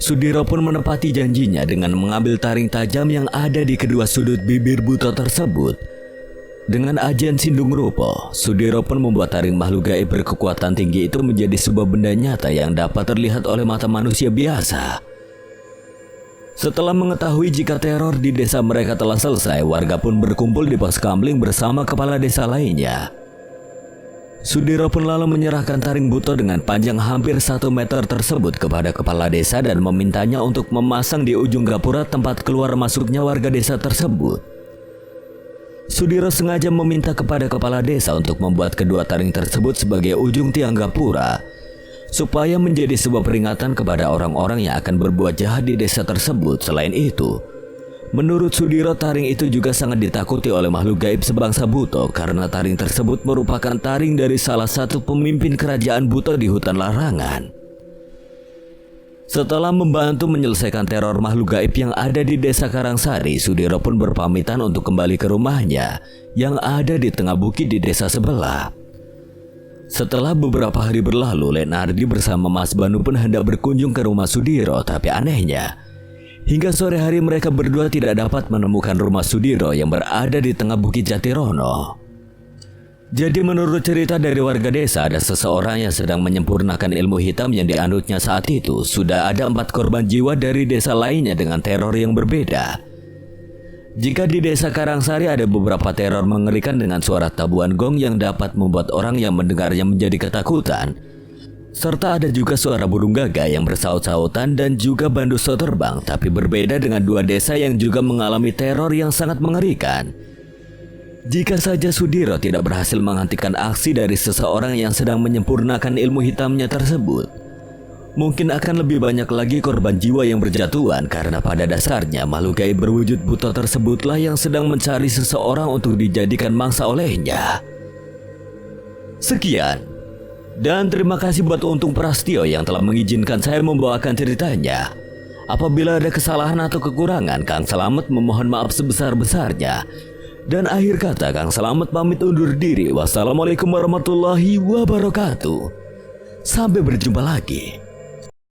Sudiro pun menepati janjinya dengan mengambil taring tajam yang ada di kedua sudut bibir buta tersebut. Dengan ajian Sindung Rupa, Sudiro pun membuat taring makhluk gaib berkekuatan tinggi itu menjadi sebuah benda nyata yang dapat terlihat oleh mata manusia biasa. Setelah mengetahui jika teror di desa mereka telah selesai, warga pun berkumpul di pos kamling bersama kepala desa lainnya. Sudiro pun lalu menyerahkan taring buta dengan panjang hampir 1 meter tersebut kepada kepala desa dan memintanya untuk memasang di ujung gapura tempat keluar masuknya warga desa tersebut. Sudiro sengaja meminta kepada kepala desa untuk membuat kedua taring tersebut sebagai ujung tiang gapura, supaya menjadi sebuah peringatan kepada orang-orang yang akan berbuat jahat di desa tersebut. Selain itu, menurut Sudiro taring itu juga sangat ditakuti oleh makhluk gaib sebangsa buta karena taring tersebut merupakan taring dari salah satu pemimpin kerajaan buta di hutan larangan. Setelah membantu menyelesaikan teror makhluk gaib yang ada di desa Karangsari, Sudiro pun berpamitan untuk kembali ke rumahnya yang ada di tengah bukit di desa sebelah. Setelah beberapa hari berlalu, Lenardi bersama Mas Banu pun hendak berkunjung ke rumah Sudiro, tapi anehnya, hingga sore hari mereka berdua tidak dapat menemukan rumah Sudiro yang berada di tengah bukit Jatirono. Jadi menurut cerita dari warga desa, ada seseorang yang sedang menyempurnakan ilmu hitam yang dianutnya saat itu. Sudah ada 4 korban jiwa dari desa lainnya dengan teror yang berbeda. Jika di desa Karangsari ada beberapa teror mengerikan dengan suara tabuhan gong yang dapat membuat orang yang mendengarnya menjadi ketakutan, serta ada juga suara burung gagak yang bersaut-sautan dan juga banduso terbang, tapi berbeda dengan 2 desa yang juga mengalami teror yang sangat mengerikan. Jika saja Sudiro tidak berhasil menghentikan aksi dari seseorang yang sedang menyempurnakan ilmu hitamnya tersebut, mungkin akan lebih banyak lagi korban jiwa yang berjatuhan karena pada dasarnya makhluk gaib berwujud buta tersebutlah yang sedang mencari seseorang untuk dijadikan mangsa olehnya. Sekian, dan terima kasih buat Untung Prastio yang telah mengizinkan saya membawakan ceritanya. Apabila ada kesalahan atau kekurangan, Kang Selamet memohon maaf sebesar-besarnya. Dan akhir kata, Kang Selamet pamit undur diri. Wassalamualaikum warahmatullahi wabarakatuh. Sampai berjumpa lagi.